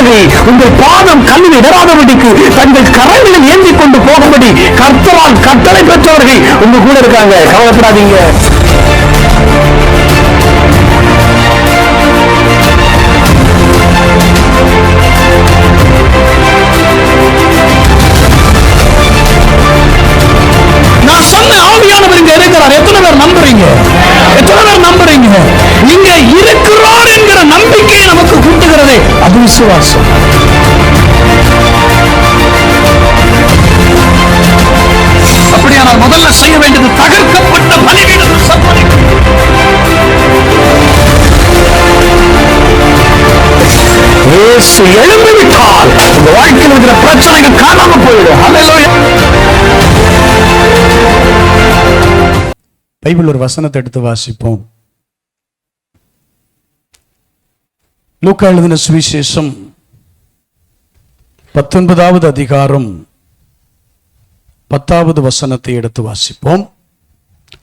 வருகிறவர்கள் உங்கள் பாதம் கல்லில் இடராதபடிக்கு தங்கள் கரங்களை ஏந்தி கொண்டு போகும்படி கர்த்தரால் கட்டளை பெற்றவர்கள் உங்க கூட இருக்காங்க. கவலைப்படாதீங்க. நான் சொன்ன ஆவியானவர் இங்க இருக்கிறார். எத்தனை பேர் நம்புறீங்க? எத்தனை பேர் நம்புறீங்க? இங்க இருக்கிறார் என்கிற நம்பிக்கை நமக்கு கூட்டுகிறதே அது விசுவாசம். அப்படியானால் முதல்ல செய்ய வேண்டியது தகர்க்கப்பட்ட பலிபீடம் இயேசு எழுந்துவிட்டால் உங்க வாழ்க்கையில் இருக்கிற பிரச்சனைகள் காணாம போயிடும். ஹல்லேலூயா. பைபிள் ஒரு வசனத்தை எடுத்து வாசிப்போம். லூக்கா எழுதின சுவிசேஷம் 19வது அதிகாரம் 10வது வசனத்தை எடுத்து வாசிப்போம்.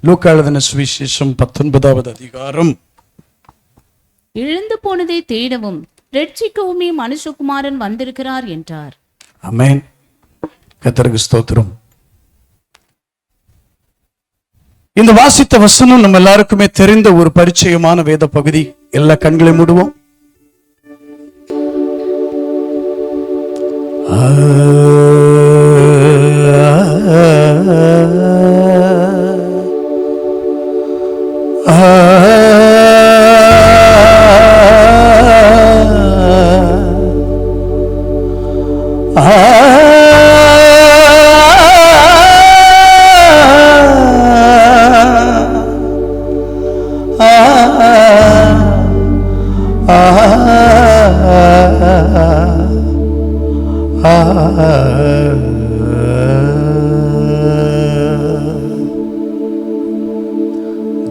லூக்கா எழுதின சுவிசேஷம் 19வது அதிகாரம். இழந்து போனதை தேடவும் ரட்சிக்கவுமே மனுஷகுமாரன் வந்திருக்கிறார் என்றார். ஆமென். கர்த்தருக்கு ஸ்தோத்திரம். இந்த வாசித்த வசனம் நம்ம எல்லாருக்குமே தெரிந்த ஒரு பரிச்சயமான வேத பகுதி. எல்லா கண்களை மூடுவோம்.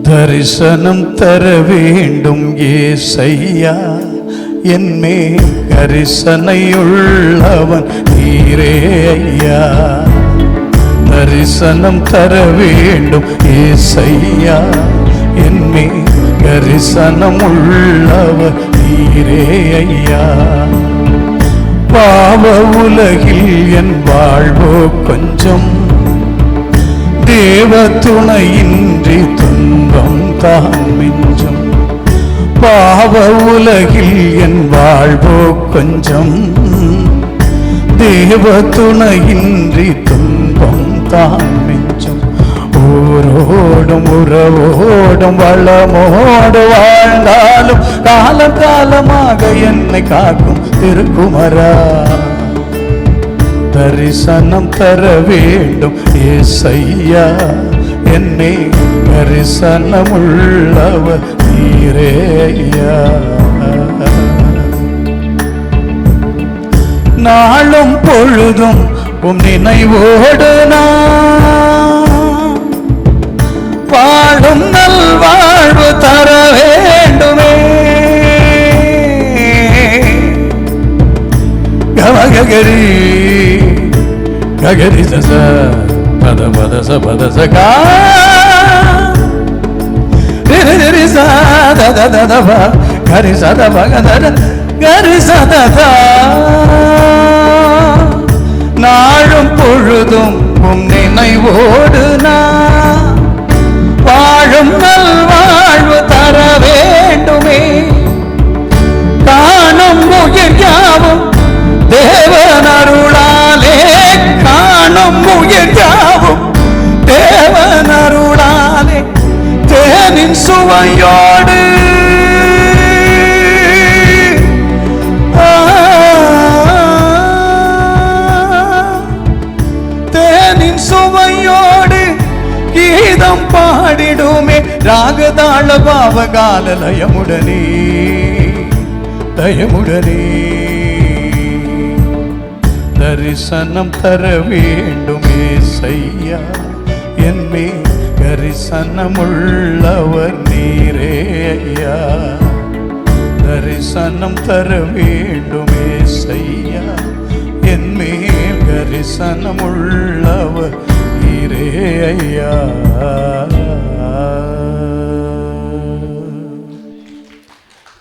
தரிசனம் தர வேண்டும் ஏசையா, என்மேல் கரிசனையுள்ளவன் நீரே ஐயா. தரிசனம் தர வேண்டும் ஏசையா, என்மேல் கரிசனம் உள்ளவர் நீரே ஐயா. பாவ உலகில் என் வாழ்வோ கொஞ்சம், தேவ துணையின்றி துன்பம் தான் மிஞ்சும். பாவ உலகில் என் வாழ்வோ கொஞ்சம், தேவ துணையின்றி துன்பம் தான் மிஞ்சும். ஊரோடும் உறவோடும் வளமோடு வாழ்ந்தாலும் காலம் காலமாக என்னை காக்கும் திருக்குமரா. தரிசனம் தர வேண்டும் ஏசையா, என்னை தரிசனமுள்ளவர் நீரே ஐயா. நாளும் பொழுதும் உம் நினைவோடு நான் வாழும் நல்வாழ்வு தர வேண்டுமே. கவகரி ககரி சச பத பத ச பத ச கா ரி ரி ச த த த த ப கரி ச த ப க த த கரி ச த த. நாளும் பொழுதும் உம் நினைவோடு நான் வாழும் நல்வாழ்வு தர வேண்டுமே. காணும் உயிர் யாவும் தேவன் அருளாலே, காணும் உயிர் யாவும் தேவன் அருளாலே, தேனின் சுவையோடு தேனின் சுவையோடு கீதம் பாடிடுமே. ராகதாள பாவகால லயமுடனே தயமுடனே. தரிசனம் தர வேண்டும் ஏசையா, என்மேல் கரிசனமுள்ளவர் நீரே ஐயா. தரிசனம் தர வேண்டும் ஏசையா, என்மேல் கரிசனமுள்ளவர் நீரே ஐயா.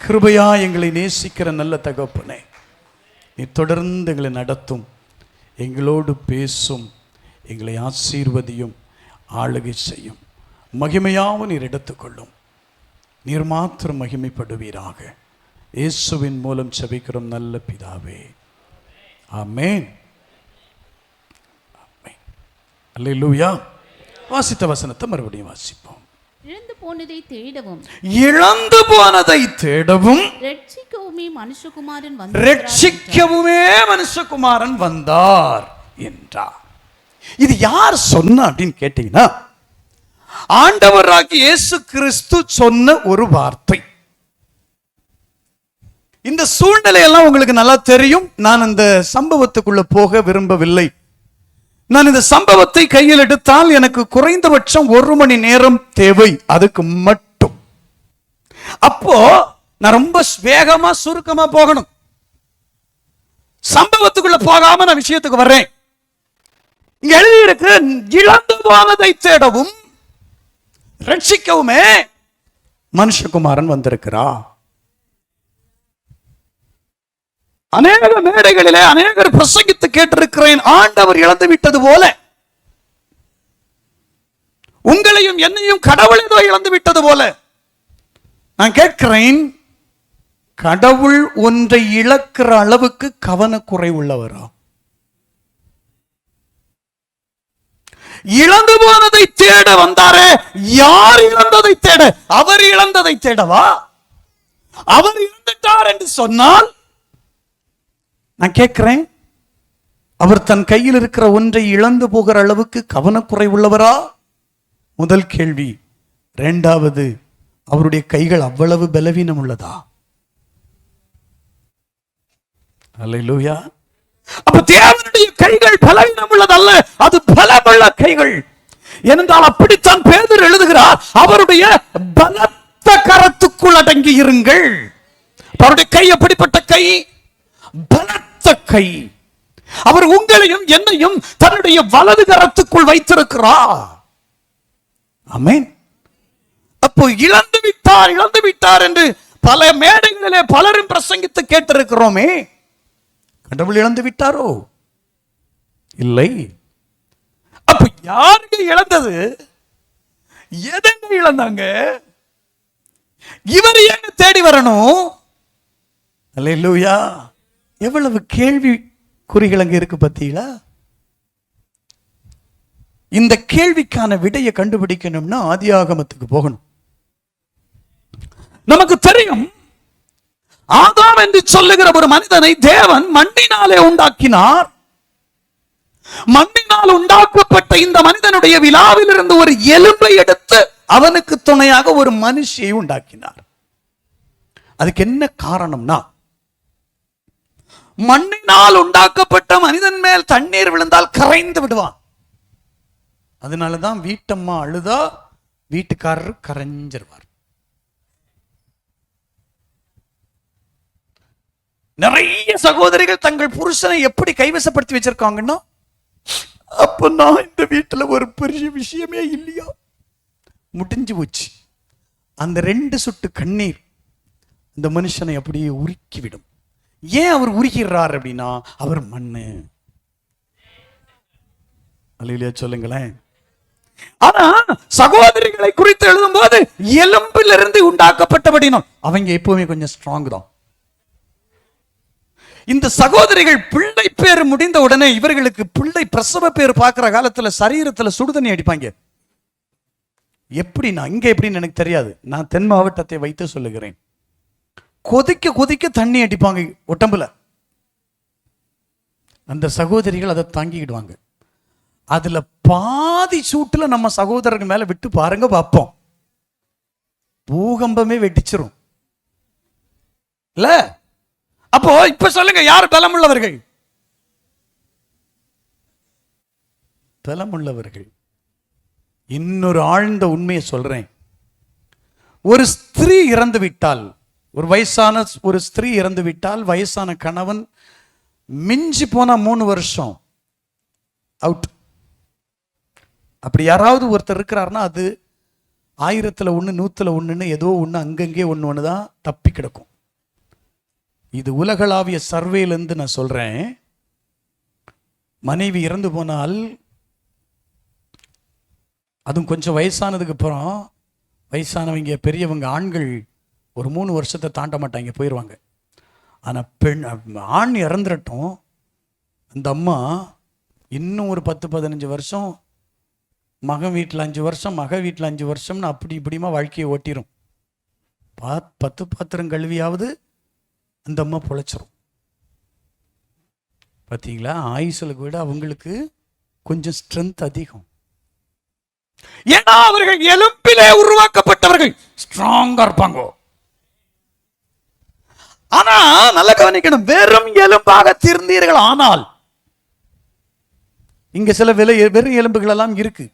கிருபையா எங்களை நேசிக்கிற நல்ல தகப்பனே, நீ தொடர்ந்து எங்களை நடத்தும், எங்களோடு பேசும், எங்களை ஆசீர்வதியும், ஆளுகை செய்யும். மகிமையாவும் நீர் எடுத்துக்கொள்ளும். நீர் மாத்திரம் மகிமைப்படுவீராக. இயேசுவின் மூலம் செபிக்கிறோம் நல்ல பிதாவே, ஆமென். அல்லேலூயா. வாசித்த வசனத்தை மறுபடியும் வாசிப்போம். இழந்து போனதை தேடவும், இழந்து போனதை தேடவும், ரட்சிக்கவுமே மனுஷகுமாரன் வந்தார் என்றார். இது யார் சொன்ன அப்படின்னு கேட்டீங்கன்னா, ஆண்டவராகிய இயேசு கிறிஸ்து சொன்ன ஒரு வார்த்தை. இந்த சூழ்நிலையெல்லாம் உங்களுக்கு நல்லா தெரியும். நான் இந்த சம்பவத்துக்குள்ள போக விரும்பவில்லை. நான் இந்த சம்பவத்தை கையில் எடுத்தால் எனக்கு குறைந்தபட்சம் 1 மணி நேரம் தேவை, அதுக்கு மட்டும். அப்போ நான் ரொம்ப வேகமா சுருக்கமா போகணும். சம்பவத்துக்குள்ள போகாம நான் விஷயத்துக்கு வர்றேன். இங்க எழுதியிருக்கு, இழந்து போனதை தேடவும் ரட்சிக்கவுமே மனுஷகுமாரன் வந்திருக்கிறார். அநேக மேடைகளிலே அநேகர் பிரசங்கித்து கேட்டிருக்கிறேன். ஆண்டவர் இழந்து விட்டது போல உங்களையும் என்னையும் கடவுள் ஏதோ இழந்து விட்டது போல. நான் கேட்கிறேன், கடவுள் ஒன்றை இழக்கிற அளவுக்கு கவனக்குறை உள்ளவரா? இழந்து போனதை தேட வந்தாரே, யார் இழந்ததை தேட? அவர் இழந்ததை தேடவா? அவர் இழந்துட்டார் என்று சொன்னால் நான் கேட்கிறேன், அவர் தன் கையில் இருக்கிற ஒன்றை இழந்து போகிற அளவுக்கு கவனக்குறை உள்ளவரா? முதல் கேள்வி. இரண்டாவது, அவருடைய கைகள் அவ்வளவு பலவீனம் உள்ளதா? அல்லேலூயா. அப்ப தேவனுடைய கைகள் பலவீனம் உள்ளதல்ல, அது பலமுள்ள கைகள். ஏனென்றால் அப்படித்தான் பேதுரு எழுதுகிறார், அவருடைய பலத்த கரத்துக்குள் அடங்கி இருங்கள். அவருடைய கை எப்படிப்பட்ட கை? பலத்த கை. அவர் உங்களையும் என்னையும் தன்னுடைய வலது கரத்துக்குள் வைத்திருக்கிறார். ஆமென். அப்போ இழந்து விட்டார் என்று பல மேடைகளிலே பலரும் பிரசங்கித்து கேட்டிருக்கிறோமே. கடவுள் இழந்து விட்டாரோ? இல்லை. அப்ப யாருக்கு இழந்தது? எதங்க இழந்தாங்க? இவர் எங்க தேடி வரணும்? அல்லேலூயா. எவ்வளவு கேள்வி குறிகள் அங்க இருக்கு பத்தியா? இந்த கேள்விக்கான விடையை கண்டுபிடிக்கணும்னா ஆதியாகமத்துக்கு போகணும். நமக்கு தெரியும், ஆதாம் என்று சொல்லுகிற ஒரு மனிதனை தேவன் மண்ணினாலே உண்டாக்கினார். மண்ணினால் உண்டாக்கப்பட்ட இந்த மனிதனுடைய விலாவில் இருந்து ஒரு எலும்பை எடுத்து அவனுக்கு துணையாக ஒரு மனுஷியை உண்டாக்கினார். அதுக்கு என்ன காரணம்னா, மண்ணினால் உண்டாக்கப்பட்ட மனிதன் மேல் தண்ணீர் விழுந்தால் கரைந்து விடுவான். அதனாலதான் வீட்டம்மா அழுதா வீட்டுக்காரர் கரைஞ்சிருவார். நிறைய சகோதரிகள் தங்கள் புருஷனை எப்படி கைவசப்படுத்தி வச்சிருக்காங்கன்னா, அப்ப நான் இந்த வீட்டுல ஒரு பெரிய விஷயமே இல்லையா, முடிஞ்சு போச்சு. அந்த 2 சொட்டு கண்ணீர் இந்த மனுஷனை அப்படியே உருக்கிவிடும். ஏன் அவர் உருகிறார் அப்படின்னா, அவர் மண்ணு. அல்லேலூயா சொல்லுங்களேன். ஆனா சகோதரிகளை குறித்து எழுதும் போது எலும்பிலிருந்து உண்டாக்கப்பட்டபடினால் அவங்க எப்பவுமே கொஞ்சம் ஸ்ட்ராங் தான். இந்த சகோதரிகள் பிள்ளை பேர் முடிந்த உடனே இவர்களுக்கு பிள்ளை பிரசவ பேர் பார்க்கிற காலத்துல சரீரத்துல சுடுதண்ணி அடிப்பாங்க. எப்படின்னா, இங்க எப்படின்னு எனக்கு தெரியாது, நான் தென் மாவட்டத்தை வைத்து சொல்லுகிறேன். கொதிக்க கொதிக்க தண்ணி அடிப்பாங்க உடம்புல. அந்த சகோதரிகள் அதை தாங்கிக்கிடுவாங்க. அதுல பாதி சூட்டுல நம்ம சகோதரர்கள் மேல விட்டு பாருங்க பார்ப்போம், பூகம்பமே வெடிச்சிரும் இல்ல? அப்போ இப்ப சொல்லுங்க, யார் பலமுள்ளவர்கள்? பலமுள்ளவர்கள். இன்னொரு ஆழ்ந்த உண்மையை சொல்றேன். ஒரு ஸ்திரீ இறந்து விட்டால், ஒரு வயசான ஒரு ஸ்திரீ இறந்து விட்டால், வயசான கணவன் மிஞ்சி போனா 3 வருஷம் அவுட். அப்படி யாராவது ஒருத்தர் இருக்கிறாருன்னா அது 1000ல் 1, 100ல் 1ன்னு ஏதோ ஒன்று அங்கங்கே ஒன்று தான் தப்பி கிடக்கும். இது உலகளாவிய சர்வேலேருந்து நான் சொல்றேன். மனைவி இறந்து போனால், அதுவும் கொஞ்சம் வயசானதுக்கு அப்புறம், வயசானவங்க பெரியவங்க ஆண்கள் ஒரு 3 வருஷத்தை தாண்ட மாட்டாங்க, போயிடுவாங்க. ஆனால் ஆண் இறந்துடட்டும், அந்த அம்மா இன்னும் ஒரு 10-15 வருஷம், மகன் வீட்டில் 5 வருஷம், மக வீட்டில் 5 வருஷம்னு அப்படி இப்படிமா வாழ்க்கையை ஓட்டிடும். 10 பாத்திரம் கழுவியாவது அந்த அம்மா பொழைச்சிரும். பார்த்தீங்களா? ஆயுசுல விட அவங்களுக்கு கொஞ்சம் ஸ்ட்ரென்த் அதிகம். ஏன்னா அவர்கள் எலும்பிலே உருவாக்கப்பட்டவர்கள், ஸ்ட்ராங்கா இருப்பாங்க. ஆனா நல்ல கவனிக்கணும், வெறும் எலும்பாக தீர்ந்தீர்கள். ஆனால் இங்க சில வெறும் எலும்புகள் எல்லாம் இருக்கு.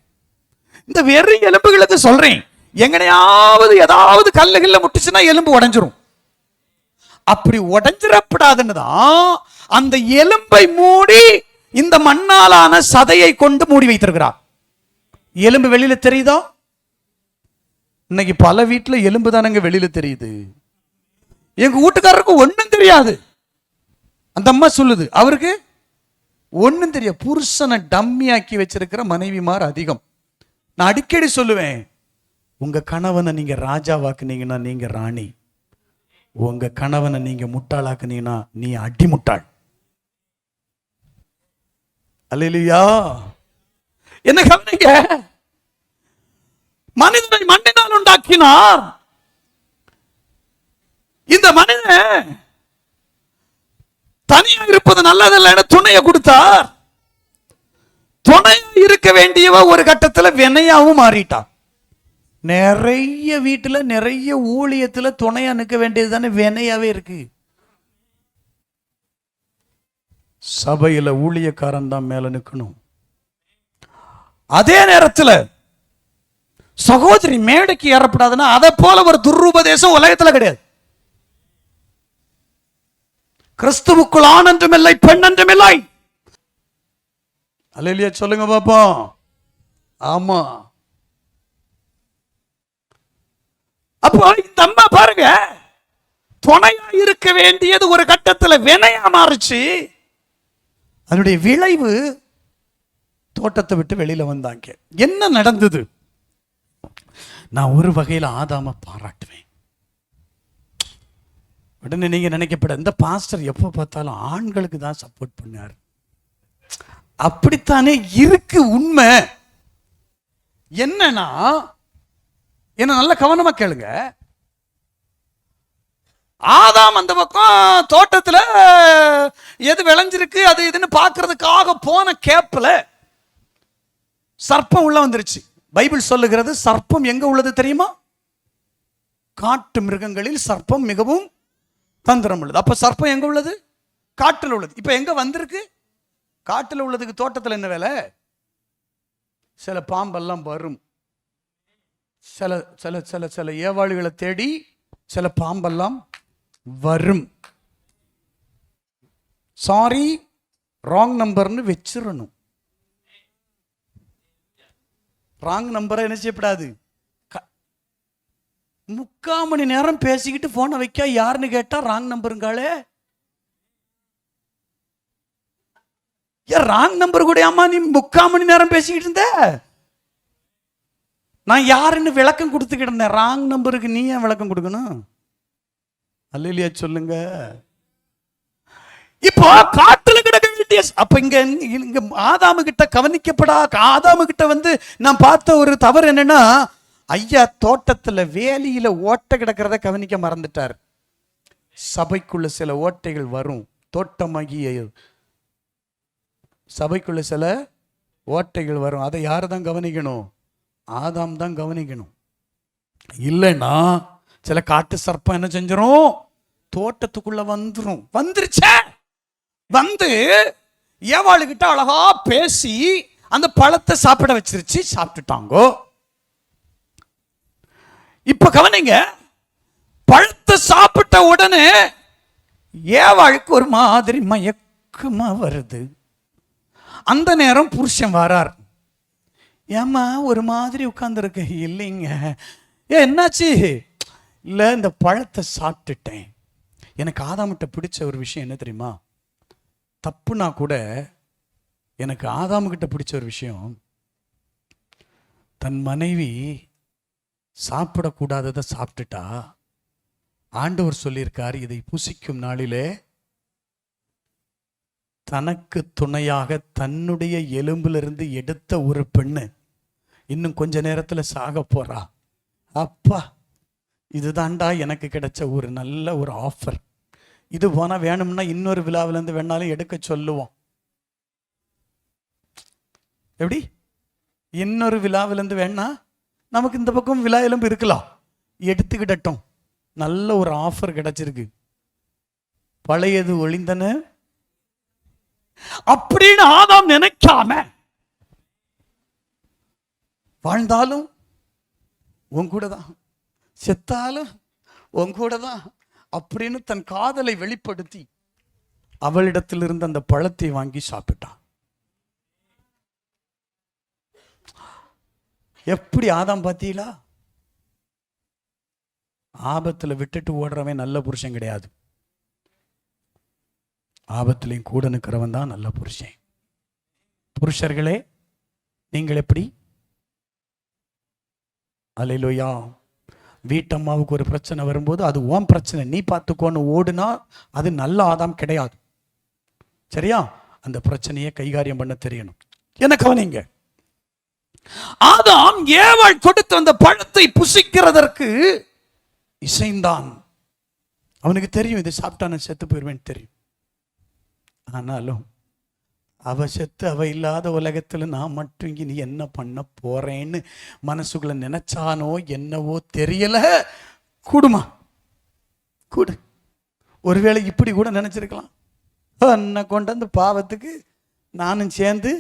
இந்த வெறும் எலும்புகளுக்கு சொல்றேன், எங்கனையாவது ஏதாவது கல்லுகள்ல முட்டுச்சுன்னா எலும்பு உடைஞ்சிரும். அப்படி உடைஞ்சிடப்படாதுன்னுதான் அந்த எலும்பை மூடி இந்த மண்ணாலான சதையை கொண்டு மூடி வைத்திருக்கிறார். எலும்பு வெளியில தெரியுதா? இன்னைக்கு பல வீட்டுல எலும்பு தானங்க வெளியில தெரியுது. எங்க வீட்டுக்காரருக்கு ஒண்ணும் தெரியாது. அந்த அம்மா சொல்லுது, அவருக்கு ஒண்ணும் தெரியாது. புருஷனை டம்மியாக்கி வச்சிருக்கிற மனைவிமார் அதிகம். நான் அடிக்கடி சொல்லுவேன், உங்க கணவனை நீங்க ராஜாவாக்குனீங்கன்னா நீங்க ராணி, உங்க கணவனை நீங்க முட்டாளாக்குனீங்கன்னா நீ அடிமுட்டாள். அல்லேலூயா. என்ன கவனிங்க, மனிதனை மண்ணினால் உண்டாக்கினார். இந்த மனிதன் தனியா இருப்பது நல்லதில்லை, துணையை கொடுத்தார். துணையா இருக்க வேண்டியவ ஒரு கட்டத்துல வினையாவும் மாறிட்டான். நிறைய வீட்டுல நிறைய ஊழியத்துல துணையா நிற்க வேண்டியது தானே வினையாவே இருக்கு. சபையில ஊழியக்காரன் தான் மேல நிற்கணும். அதே நேரத்தில் சகோதரி மேடைக்கு ஏறப்படாதுன்னா அதை போல ஒரு துருபதேசம் உலகத்துல கிடையாது. கிறிஸ்துவுக்குள் ஆண் என்றும் இல்லை, பெண் என்றும் இல்லை. அல்லேலூயா சொல்லுங்க பாப்போம். ஆமா. அப்போ இந்த அம்மா பாருங்க, துணையா இருக்க வேண்டியது ஒரு கட்டத்தில் வினையா மாறுச்சு. அதனுடைய விளைவு தோட்டத்தை விட்டு வெளியில வந்தாங்க. என்ன நடந்தது? நான் ஒரு வகையில் ஆதாம பாராட்டுவேன். உடனே நீங்க நினைக்கப்பட, இந்த பாஸ்டர் எப்போ பார்த்தாலும் ஆண்களுக்கு தான் சப்போர்ட் பண்ணார். அப்படித்தானே இருக்கு உண்மை. என்னன்னா, என்ன நல்ல கவனமா கேளுங்க. ஆதாம் அந்த பக்கம் தோட்டத்துல எது விளைஞ்சிருக்கு அது இதுன்னு பார்க்கறதுக்காக போன கேப்ல சர்ப்பம் உள்ள வந்துருச்சு. பைபிள் சொல்லுகிறது, சர்ப்பம் எங்க உள்ளது தெரியுமா? காட்டு மிருகங்களில் சர்ப்பம் மிகவும் தந்திரம் உள்ளது. அப்ப சர்ப்பம் எங்க உள்ளது? காட்டில் உள்ளது. இப்ப எங்க வந்திருக்கு? காட்டில் உள்ளதுக்கு தோட்டத்தில் என்ன வேலை? சில பாம்பெல்லாம் வரும். சில சில சில சில ஏவாளிகளை தேடி சில பாம்பெல்லாம் வரும். சாரி, ராங் நம்பர்னு வச்சிடணும். ராங் நம்பரை என்ன செய்யப்படாது. 3/4 மணி நேரம் பேசிக்கிட்டு போனை வைக்க யாருன்னு கேட்டா ராங் நம்பருங்காலே. ராங் நம்பர் கூட அம்மா நீ 3/4 மணி நேரம் பேசிக்கிட்டு இருந்த. நான் யாருன்னு விளக்கம் கொடுத்துக்கிட்டு இருந்தேன். ராங் நம்பருக்கு நீ ஏன் விளக்கம் கொடுக்கணும்? அல்லேலூயா சொல்லுங்க. இப்போ காட்டுல கிடக்க வேண்டிய, அப்ப இங்க ஆதாமு கிட்ட கவனிக்கப்படா. ஆதாமு கிட்ட வந்து நான் பார்த்த ஒரு தவறு என்னன்னா, ஐயா தோட்டத்துல வேலியில ஓட்டை கிடக்கிறத கவனிக்க மறந்துட்டார். சபைக்குள்ள சில ஓட்டைகள் வரும். தோட்டமாகிய சபைக்குள்ள சில ஓட்டைகள் வரும். அதை யாரு தான் கவனிக்கணும்? ஆதாம் தான் கவனிக்கணும். இல்லைன்னா சில காட்டு சர்ப்பம் என்ன செஞ்சிரும்? தோட்டத்துக்குள்ள வந்துரும். வந்துருச்சே, வந்து ஏவாளுகிட்ட அழகா பேசி அந்த பழத்தை சாப்பிட வச்சிருச்சு. சாப்பிட்டுட்டாங்கோ. இப்ப கவனிங்க, பழத்தை சாப்பிட்ட உடனே ஏவாளுக்கு ஒரு மாதிரி மயக்கமா வருது. அந்த நேரம் புருஷன் வரார். ஏம்மா ஒரு மாதிரி உட்கார்ந்துருக்க? இல்லைங்க. என்னாச்சு? இல்லை, இந்த பழத்தை சாப்பிட்டுட்டேன். எனக்கு ஆதாம்கிட்ட பிடிச்ச ஒரு விஷயம் என்ன தெரியுமா? தப்புனா கூட எனக்கு ஆதாமுகிட்ட பிடிச்ச ஒரு விஷயம், தன் மனைவி சாப்பிடக்கூடாததை சாப்பிட்டுட்டா. ஆண்டவர் சொல்லியிருக்கார், இதை புசிக்கும் நாளிலே தனக்கு துணையாக தன்னுடைய எலும்பிலிருந்து எடுத்த ஒரு பெண்ணு இன்னும் கொஞ்ச நேரத்துல சாக போறா. அப்பா, இதுதான்டா எனக்கு கிடைச்ச ஒரு நல்ல ஒரு ஆஃபர். இது போனா வேணும்னா இன்னொரு விழாவிலேருந்து வேணாலும் எடுக்க சொல்லுவோம். எப்படி? இன்னொரு விழாவிலேருந்து வேணா நமக்கு இந்த பக்கம் விழா எலும்பு இருக்கலாம், எடுத்துக்கிடட்டும். நல்ல ஒரு ஆஃபர் கிடைச்சிருக்கு, பழையது ஒளிந்தன அப்படின்னு ஆதாம் நினைக்காம, வாழ்ந்தாலும் உன் கூட தான், செத்தாலும் உன் கூட தான் அப்படின்னு தன் காதலை வெளிப்படுத்தி அவளிடத்திலிருந்து அந்த பழத்தை வாங்கி சாப்பிட்டான். எப்படி ஆதாம் பார்த்தீங்களா? ஆபத்துல விட்டுட்டு ஓடுறவன் நல்ல புருஷன் கிடையாது, ஆபத்திலையும் கூட நிற்கிறவன் தான் நல்ல புருஷன். புருஷர்களே, நீங்கள் எப்படி? அல்லேலூயா. வீட்டம்மாவுக்கு ஒரு பிரச்சனை வரும்போது அது உன் பிரச்சனை, நீ பார்த்துக்கோன்னு ஓடுனா அது நல்ல ஆதாம் கிடையாது. சரியா? அந்த பிரச்சனையை கைகாரியம் பண்ண தெரியணும். என்ன கவனிங்க, ஆதாம் ஏவாள் கொடுத்த அந்த பழத்தை புசிக்கிறதற்கு இசைந்தான். அவனுக்கு தெரியும், இதை சாப்பிட்டா நான் செத்து போயிடுவேன்னு தெரியும். ஆனாலும் அவ செத்து அவ இல்லாத உலகத்துல நான் மட்டும் இனி என்ன பண்ண போறேன்னு மனசுக்குள்ள நினைச்சானோ என்னவோ தெரியல. கூடுமா? கூடு. ஒருவேளை இப்படி கூட நினைச்சிருக்கலாம், என்ன கொண்டு அந்த பாவத்துக்கு நானும் சேர்ந்து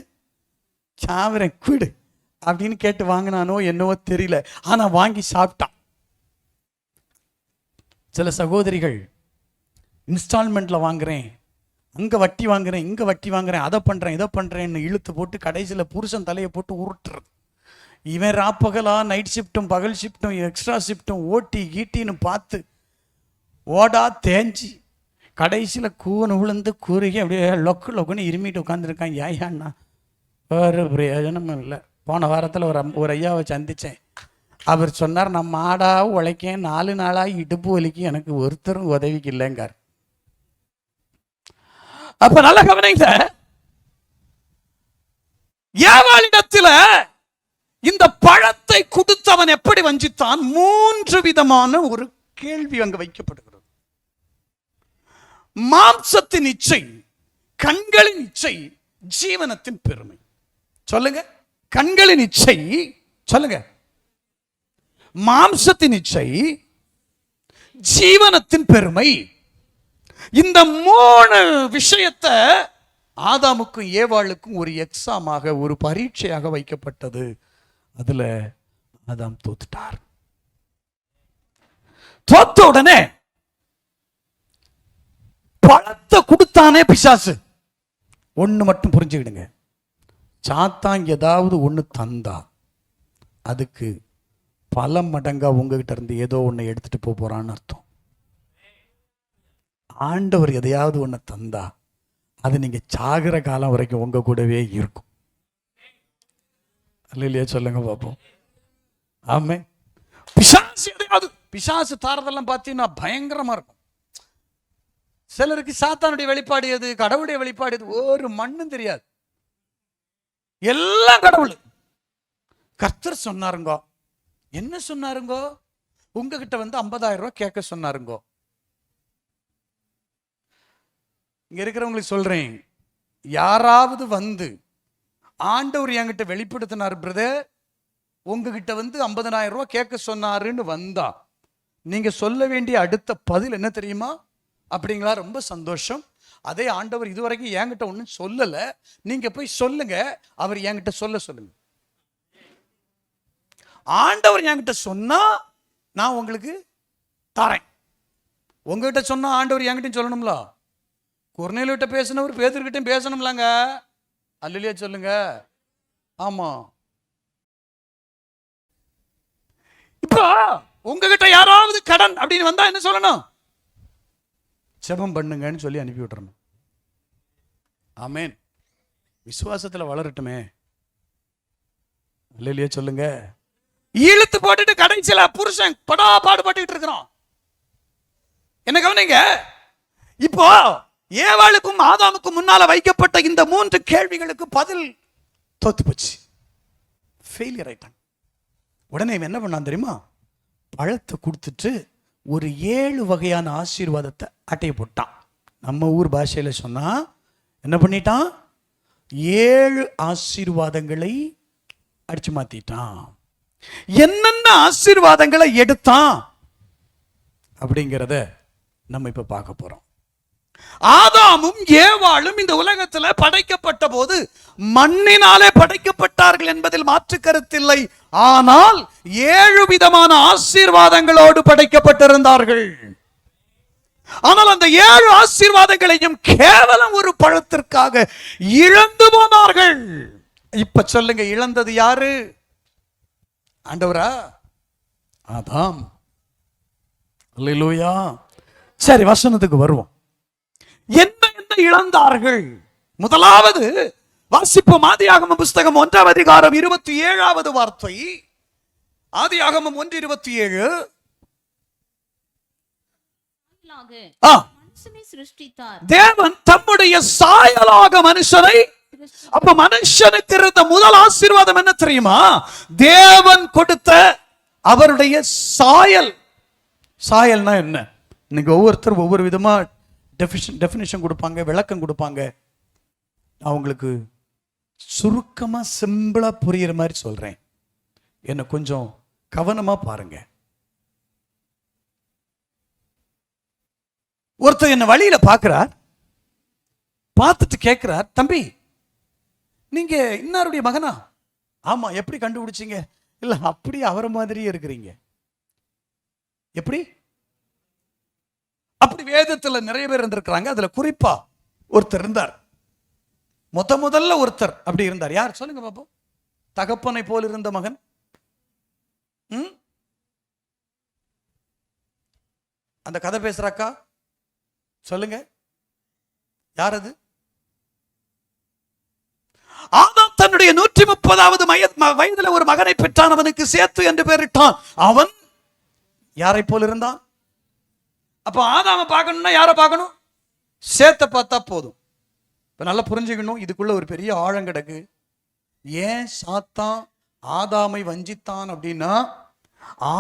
சாவறேன் கூடு அப்படின்னு கேட்டு வாங்கினானோ என்னவோ தெரியல. ஆனா வாங்கி சாப்பிட்டான். சில சகோதரிகள் இன்ஸ்டால்மெண்ட்ல வாங்குறேன், அங்க வட்டி வாங்குறேன், இங்க வட்டி வாங்குறேன், அதை பண்றேன் இதை பண்றேன்னு இழுத்து போட்டு கடைசியில புருஷன் தலையை போட்டு உருட்டுறது. இவன் ராப்பகலா நைட் ஷிஃப்ட்டும் பகல் ஷிஃப்ட்டும் எக்ஸ்ட்ரா ஷிஃப்ட்டும் ஓட்டி கீட்டின்னு பார்த்து ஓடா தேஞ்சி கடைசியில் கூவனு விழுந்து கூறுகி அப்படியே லொக்கு லொக்குன்னு இருமிட்டு உட்காந்துருக்கான். ஏன்னா ஒரு பிரயோஜனமும் இல்லை. போன வாரத்தில் ஒரு ஐயாவை சந்தித்தேன். அவர் சொன்னார், நான் மாடா உழைக்கேன், 4 நாளாக இடுப்பு வலிக்கு எனக்கு ஒருத்தரும் உதவிக்கு இல்லைங்கார். அப்ப நல்ல கவனிங்க, ஏவாளிடத்தில் இந்த பழத்தை கொடுத்தவன் எப்படி வஞ்சித்தான்? 3 விதமான ஒரு கேள்வி அங்கு வைக்கப்படுகிறது. மாம்சத்தின் இச்சை, கண்களின் இச்சை, ஜீவனத்தின் பெருமை. சொல்லுங்க, கண்களின் இச்சை, சொல்லுங்க, மாம்சத்தின் இச்சை, ஜீவனத்தின் பெருமை. இந்த 3 விஷயத்தை ஆதாமுக்கும் ஏவாளுக்கும் ஒரு எக்ஸாமாக, ஒரு பரீட்சையாக வைக்கப்பட்டது. அதுல ஆதாம் தோத்துட்டார். தோத்த உடனே பழத்தை கொடுத்தானே பிசாசு. ஒண்ணு மட்டும் புரிஞ்சுக்கிடுங்க, சாத்தான் ஏதாவது ஒண்ணு தந்தா அதுக்கு பல மடங்கா உங்ககிட்ட இருந்து ஏதோ ஒண்ணு எடுத்துட்டு போறான்னு அர்த்தம். ஆண்டவர் எதையாவது ஒண்ணு தந்தா அது நீங்க சாகிற காலம் வரைக்கும் உங்க கூடவே இருக்கும். அல்லையா? சொல்லுங்க பாப்போம். ஆமே. பிசாசு எதையாவது, பிசாசு தாரதெல்லாம் பார்த்தீங்கன்னா பயங்கரமா இருக்கும். சிலருக்கு சாத்தானுடைய வெளிப்பாடு எது, கடவுளுடைய வெளிப்பாடு எது, ஒரு மண்ணும் தெரியாது. எல்லாம் கடவுள். கர்த்தர் சொன்னாருங்கோ. என்ன சொன்னாருங்கோ? உங்ககிட்ட வந்து 50,000 ரூபாய் கேட்க சொன்னாருங்கோ. இங்க இருக்கிறவங்களுக்கு சொல்றேன், யாராவது வந்து ஆண்டவர் என்கிட்ட வெளிப்படுத்தினார் பிரதர், உங்ககிட்ட வந்து 50,000 ரூபாய் கேட்க சொன்னாருன்னு வந்தா நீங்க சொல்ல வேண்டிய அடுத்த பதில் என்ன தெரியுமா? அப்படிங்களா, ரொம்ப சந்தோஷம். அதே ஆண்டவர் இதுவரைக்கும் என்கிட்ட ஒன்றும் சொல்லல, நீங்க போய் சொல்லுங்க, அவர் என்கிட்ட சொல்லுங்க. ஆண்டவர் என்கிட்ட சொன்னா நான் உங்களுக்கு தரேன். உங்ககிட்ட சொன்னா ஆண்டவர் என்கிட்ட சொல்லணும்ல. கொர்நேலியுட்ட பேசினவர் பேதுருகிட்ட பேசணும்லாங்க. அல்லேலூயா சொல்லுங்க. ஆமா. இப்போ உங்ககிட்ட யாராவது கடன் அப்படின்னு வந்தா என்ன சொல்லணும்? ஜெபம் பண்ணுங்கன்னு சொல்லி அனுப்பி விட்டுறணும். ஆமேன். விசுவாசத்துல வளரட்டுமே. இல்லையா சொல்லுங்க. இழுத்து போட்டுட்டு கடைசியில புருஷன் படா பாடுபட்டுக்கிட்டு இருக்கிறோம். என்ன கவனிங்க, இப்போ ஏவாளுக்கும் ஆதாமுக்கும் முன்னால வைக்கப்பட்ட இந்த 3 கேள்விகளுக்கு பதில் தோத்து போச்சு, ஃபெயிலியர் ஆயிட்டாங்க. உடனே இவன் என்ன பண்ணான் தெரியுமா? பழத்தை கொடுத்துட்டு ஒரு 7 வகையான ஆசீர்வாதத்தை அட்டையை போட்டான். நம்ம ஊர் பாஷையில சொன்னா என்ன பண்ணிட்டான்? 7 ஆசீர்வாதங்களை அடிச்சு மாத்திட்டான். என்னென்ன ஆசீர்வாதங்களை எடுத்தான் அப்படிங்கிறத நம்ம இப்ப பார்க்க போறோம். ஆதாமும் ஏவாளும் இந்த உலகத்துல படைக்கப்பட்ட போது மண்ணினாலே படைக்கப்பட்டார்கள் என்பதில் மாற்று கருத்தில்லை. ஆனால் 7 விதமான ஆசீர்வாதங்களோடு படைக்கப்பட்டிருந்தார்கள். ஆனால் அந்த 7 ஆசீர்வாதங்களையும் கேவலம் ஒரு பழத்திற்காக இழந்து போனார்கள். இப்ப சொல்லுங்க, இழந்தது யாரு? ஆண்டவரா? ஆதாம். அல்லேலூயா. சரி, வசனத்துக்கு வருவோம். என்ன என்ன இழந்தார்கள்? முதலாவது வாசிப்போம். ஆதியாகமம் புஸ்தகம் 1ஆம் அதிகாரம் 27வது வார்த்தை. ஆதியாகமம் 1:27. மனுஷனை சிருஷ்டித்தார். தேவன் தம்முடைய சாயலாக மனுஷனை. அப்ப மனுஷனுக்கு இருந்த முதல் ஆசீர்வாதம் என்ன தெரியுமா? தேவன் கொடுத்த அவருடைய சாயல். சாயல்னா என்ன? இன்னைக்கு ஒவ்வொருத்தரும் ஒவ்வொரு விதமா டெஃபினிஷன் கொடுப்பாங்க, விளக்கம் கொடுப்பாங்க. நான் உங்களுக்கு சுருக்கமா சிம்பிளா புரியுற மாதிரி சொல்றேன். என்ன கொஞ்சம் கவனமா பாருங்க. ஒருத்தர் என்ன வழியில பார்க்கிறார், பார்த்துட்டு கேட்கிறார், தம்பி நீங்க இன்னாருடைய மகனா? ஆமா. எப்படி கண்டுபிடிச்சீங்க? இல்ல அப்படி அவரை மாதிரியே இருக்கிறீங்க. எப்படி? அப்படி வேதத்துல நிறைய பேர் இருந்திருக்கிறாங்க. அதுல குறிப்பா ஒருத்தர் இருந்தார். முதல்ல ஒருத்தர் அப்படி இருந்தார். யார் சொல்லுங்க பாப்போம். தகப்பனை போல் இருந்த மகன். அந்த கதை பேசுறாக்கா சொல்லுங்க, யார் அது? ஆதாம் தன்னுடைய 130வது வயதுல ஒரு மகனை பெற்றான். அவனுக்கு சேத்து என்று பெயரிட்டான். அவன் யாரை போல் இருந்தான்? அப்ப ஆதாம பார்க்கணும்னா யாரை பார்க்கணும்? சேத்தை பார்த்தா போதும். இப்ப நல்லா புரிஞ்சுக்கணும், இதுக்குள்ள ஒரு பெரிய ஆழம் கிடக்கு. ஏன் சாத்தான் ஆதாமை வஞ்சித்தான் அப்படின்னா,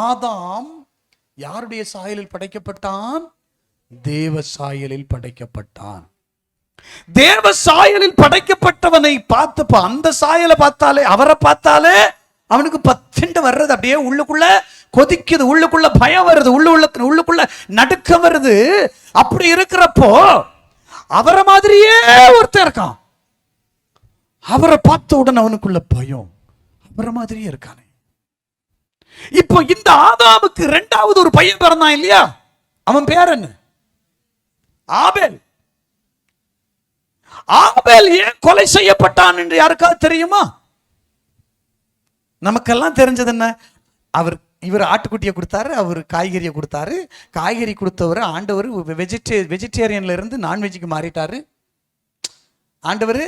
ஆதாம் யாருடைய சாயலில் படைக்கப்பட்டான்? தேவ சாயலில் படைக்கப்பட்டான். தேவ சாயலில் படைக்கப்பட்டவனை பார்த்தப்ப அந்த சாயலை பார்த்தாலே, அவரை பார்த்தாலே அவனுக்கு பத்திண்டு வர்றது, அப்படியே உள்ளுக்குள்ள கொதிக்குது, உள்ளுக்குள்ள பயம் வருது, உள்ளுக்குள்ள நடுக்கம் வருது. அப்படி இருக்கிறப்போ அவரை மாதிரியே ஒருத்தர் இருக்கான். அவரை பார்த்த உடனே அவனுக்குள்ள பயம், அவரை மாதிரியே இருக்கானே. இப்போ இந்த ஆதாமுக்கு 2வது ஒரு பையன் பிறந்தான் இல்லையா? அவன் பேர் என்ன? ஆபேல். ஆபேல் ஏன் கொலை செய்யப்பட்டான் என்று யாருக்காவது தெரியுமா? நமக்கெல்லாம் தெரிஞ்சது என்ன? இவர் ஆட்டுக்குட்டியை கொடுத்தாரு, அவர் காய்கறியை கொடுத்தாரு. காய்கறி கொடுத்தவர் ஆண்டவர் வெஜிடேரியன்ல இருந்து நான்வெஜ்ஜுக்கு மாறிட்டாரு. ஆண்டவர்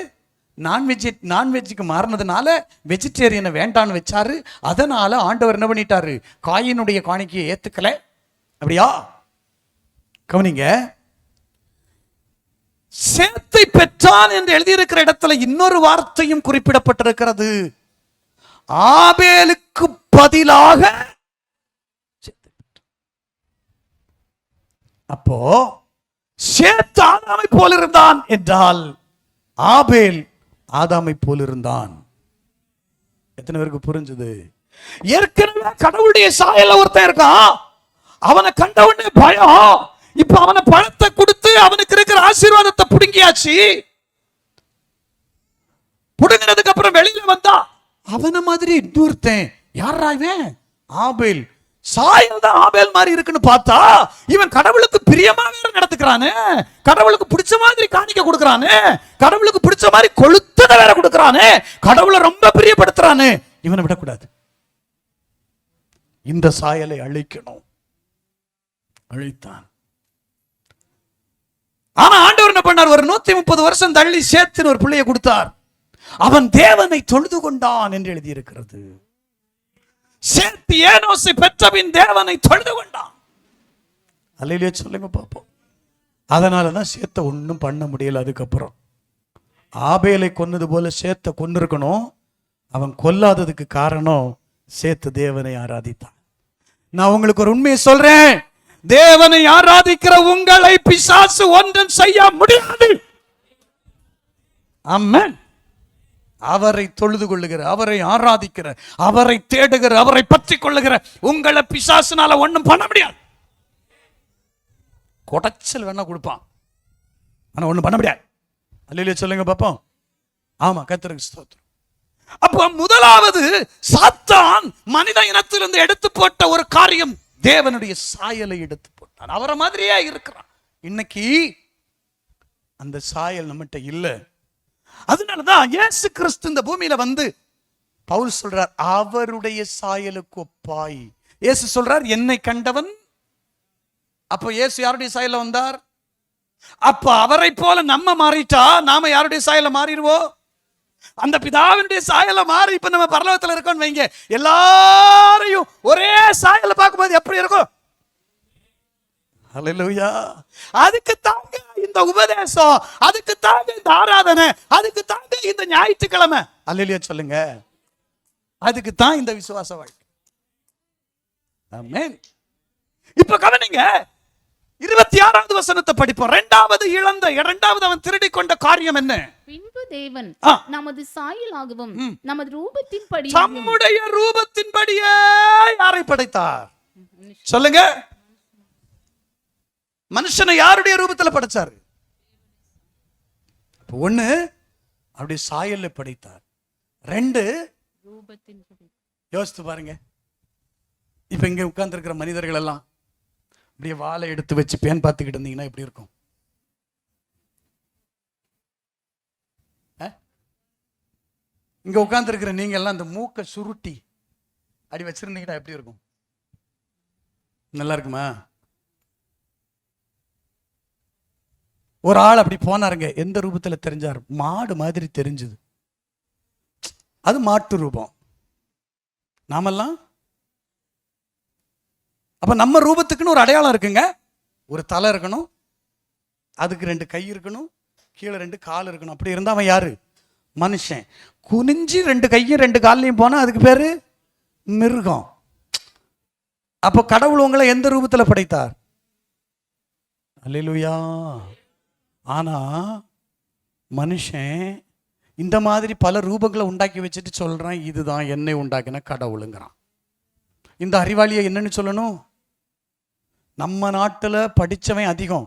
நான்வெஜ்ஜுக்கு மாறினதுனால வெஜிடேரியனை வேண்டான்னு வச்சாரு. அதனால ஆண்டவர் என்ன பண்ணிட்டாரு? காயினுடைய காணிக்கையை ஏத்துக்கல. அப்படியா? கவனிங்க, சேத்தை பெற்றான் என்று எழுதியிருக்கிற இடத்துல இன்னொரு வார்த்தையும் குறிப்பிடப்பட்டிருக்கிறது. ஆபேலுக்கு பதிலாக. அப்போ சேத்து ஆதாமை போல் இருந்தான் என்றால் ஆபேல் ஆதாமை போல் இருந்தான். எத்தனை பேருக்கு புரிஞ்சது? ஏற்கனவே கடவுளுடைய சாயல்ல ஒருத்தன் இருக்கான். அவனை கண்ட உடனே பயம். இப்ப அவனை பழத்தை கொடுத்து அவனுக்கு இருக்கிற ஆசீர்வாதத்தை புடுங்கியாச்சு. புடுங்கினதுக்கு அப்புறம் வெளியில வந்தா அவனை மாதிரி இன்னொருத்தன். யாரா இவன்? ஆபேல். சாயல் தான் ஆபேல் மாதிரி இருக்குன்னு பார்த்தா இவன் கடவுளுக்கு பிரியமா வேற நடத்துக்கிறானே, கடவுளுக்கு பிடிச்ச மாதிரி காணிக்க கொடுக்கறானே, கடவுளுக்கு பிடிச்ச மாதிரி கொளுத்தத வேற கொடுக்கறானே, கடவுளை ரொம்ப பிரியப்படுத்துறானே. இவனை விடக்கூடாது. இந்த சாயலை அழிக்கணும். அழித்தான். ஆனா ஆண்டவர் என்ன பண்ணார்? ஒரு 130 வருஷம் தள்ளி சேத்துன்னு ஒரு பிள்ளையை கொடுத்தார். அவன் தேவனை தொழுது கொண்டான் என்று எழுதி இருக்கிறது. சேத்து ஏனோசை பெற்றபின் தேவனை தொழுது கொண்டான். அல்லேலூயா சொல்லுங்க பாப்போம். அதனாலதான் சேத்த ஒன்றும் பண்ண முடியல. அதுக்கப்புறம் ஆபேலை கொன்னது போல சேத்த கொன்னிருக்கணும். அவன் கொல்லாததுக்கு காரணம் சேத்து தேவனை ஆராதித்தான். நான் உங்களுக்கு ஒரு உண்மையை சொல்றேன், தேவனை ஆராதிக்கிற உங்களை பிசாசு ஒன்றும் செய்ய முடியாது. ஆமென். அவரை தொழுது கொள்ளுகிற, அவரை ஆராதிக்கிற, அவரை தேடுகிற, அவரை பற்றி கொள்ளுகிற உங்களை பிசாசுனால ஒன்றும் பண்ண முடியாது. கொடைச்சல் வேணா கொடுப்பான், ஆனா ஒண்ணும் பண்ண முடியாது. அல்லேலூயா சொல்லுங்க பாப்போம். ஆமா, கர்த்தருக்கு ஸ்தோத்திரம். அப்போ முதலாவது சாத்தான் மனித இனத்திலிருந்து எடுத்து போட்ட ஒரு காரியம், தேவனுடைய சாயலை எடுத்து போட்டான். அவரை மாதிரியே இருக்கிறான். இன்னைக்கு அந்த சாயல் நம்மகிட்ட இல்லை. அதனாலதான் இயேசு கிறிஸ்து இந்த பூமியில வந்து பவுல் சொல்றார், அவருடைய சாயலுக்கு ஒப்பாய். இயேசு சொல்றார், என்னை கண்டவன். அப்போ இயேசு யாருடைய சாயல வந்தார்? அப்ப அவரை போல நம்ம மாறிட்டா நாம யாருடைய சாயல மாறிடுவோம்? அந்த பிதாவினுடைய சாயல மாறி இப்ப நம்ம பரலோகத்துல இருக்கோம்னு வைங்க, எல்லாரையும் ஒரே சாயல பார்க்கும்போது எப்படி இருக்கும்? ஹல்லேலூயா. அதுக்கு தாங்க இந்த உபதேசம், அதுக்கு தாங்க இந்த ஆராதனை, அதுக்கு தாங்க இந்த ஞாயிற்றுக்கிழமை. ஹல்லேலூயா சொல்லுங்க. அதுக்கு தான் இந்த விசுவாச வாழ்க்கை. ஆமென். இப்ப கவனிங்க, 26வது வசனத்தை படிப்போம். இரண்டாவது அவன் திருடி கொண்ட காரியம் என்ன? பின்பு தேவன் நமது சாயலாகவும் நமது ரூபத்தின்படி, நம்முடைய ரூபத்தின்படியே யாரை படைத்தார்? சொல்லுங்க. மனுஷனை யாருடைய ரூபத்தில் படைச்சாரு? ஒண்ணு அவருடைய சாயல்ல படைத்தார். 2 ரூபத்தின்படி. யோசித்து பாருங்க. இப்ப இங்க உட்கார்ந்து இருக்கிற மனிதர்கள் எல்லாம் அப்படியே வாழை எடுத்து வச்சு பேன் பார்த்துக்கிட்டு இருந்தீங்கன்னா எப்படி இருக்கும்? இங்க உட்கார்ந்து இருக்கிற நீங்க எல்லாம் இந்த மூக்க சுருட்டி அப்படி வச்சிருந்தீங்கன்னா எப்படி இருக்கும்? நல்லா இருக்குமா? ஒரு ஆள் அப்படி போனாருங்க. எந்த ரூபத்துல தெரிஞ்சார்? மாடு மாதிரி தெரிஞ்சது. அது மாட்டு ரூபம். நாமெல்லாம் அப்ப நம்ம ரூபத்துக்குன்னு ஒரு அடையாளம் இருக்குங்க. ஒரு தலை இருக்கணும், அதுக்கு 2 கை இருக்கணும், கீழே 2 கால் இருக்கணும். அப்படி இருந்தா அவன் யாரு? மனுஷன். குனிஞ்சு 2 கையும் 2 கால்லையும் போனா அதுக்கு பேரு மிருகம். அப்போ கடவுள் உங்களை எந்த ரூபத்துல படைத்தார்? அல்லேலூயா. ஆனா மனுஷன் இந்த மாதிரி பல ரூபங்களை உண்டாக்கி வச்சுட்டு சொல்றான், இதுதான் என்னை உண்டாக்கின கடவுளுங்கிறான். இந்த அறிவாளியை என்னன்னு சொல்லணும்? நம்ம நாட்டில் படித்தவன் அதிகம்,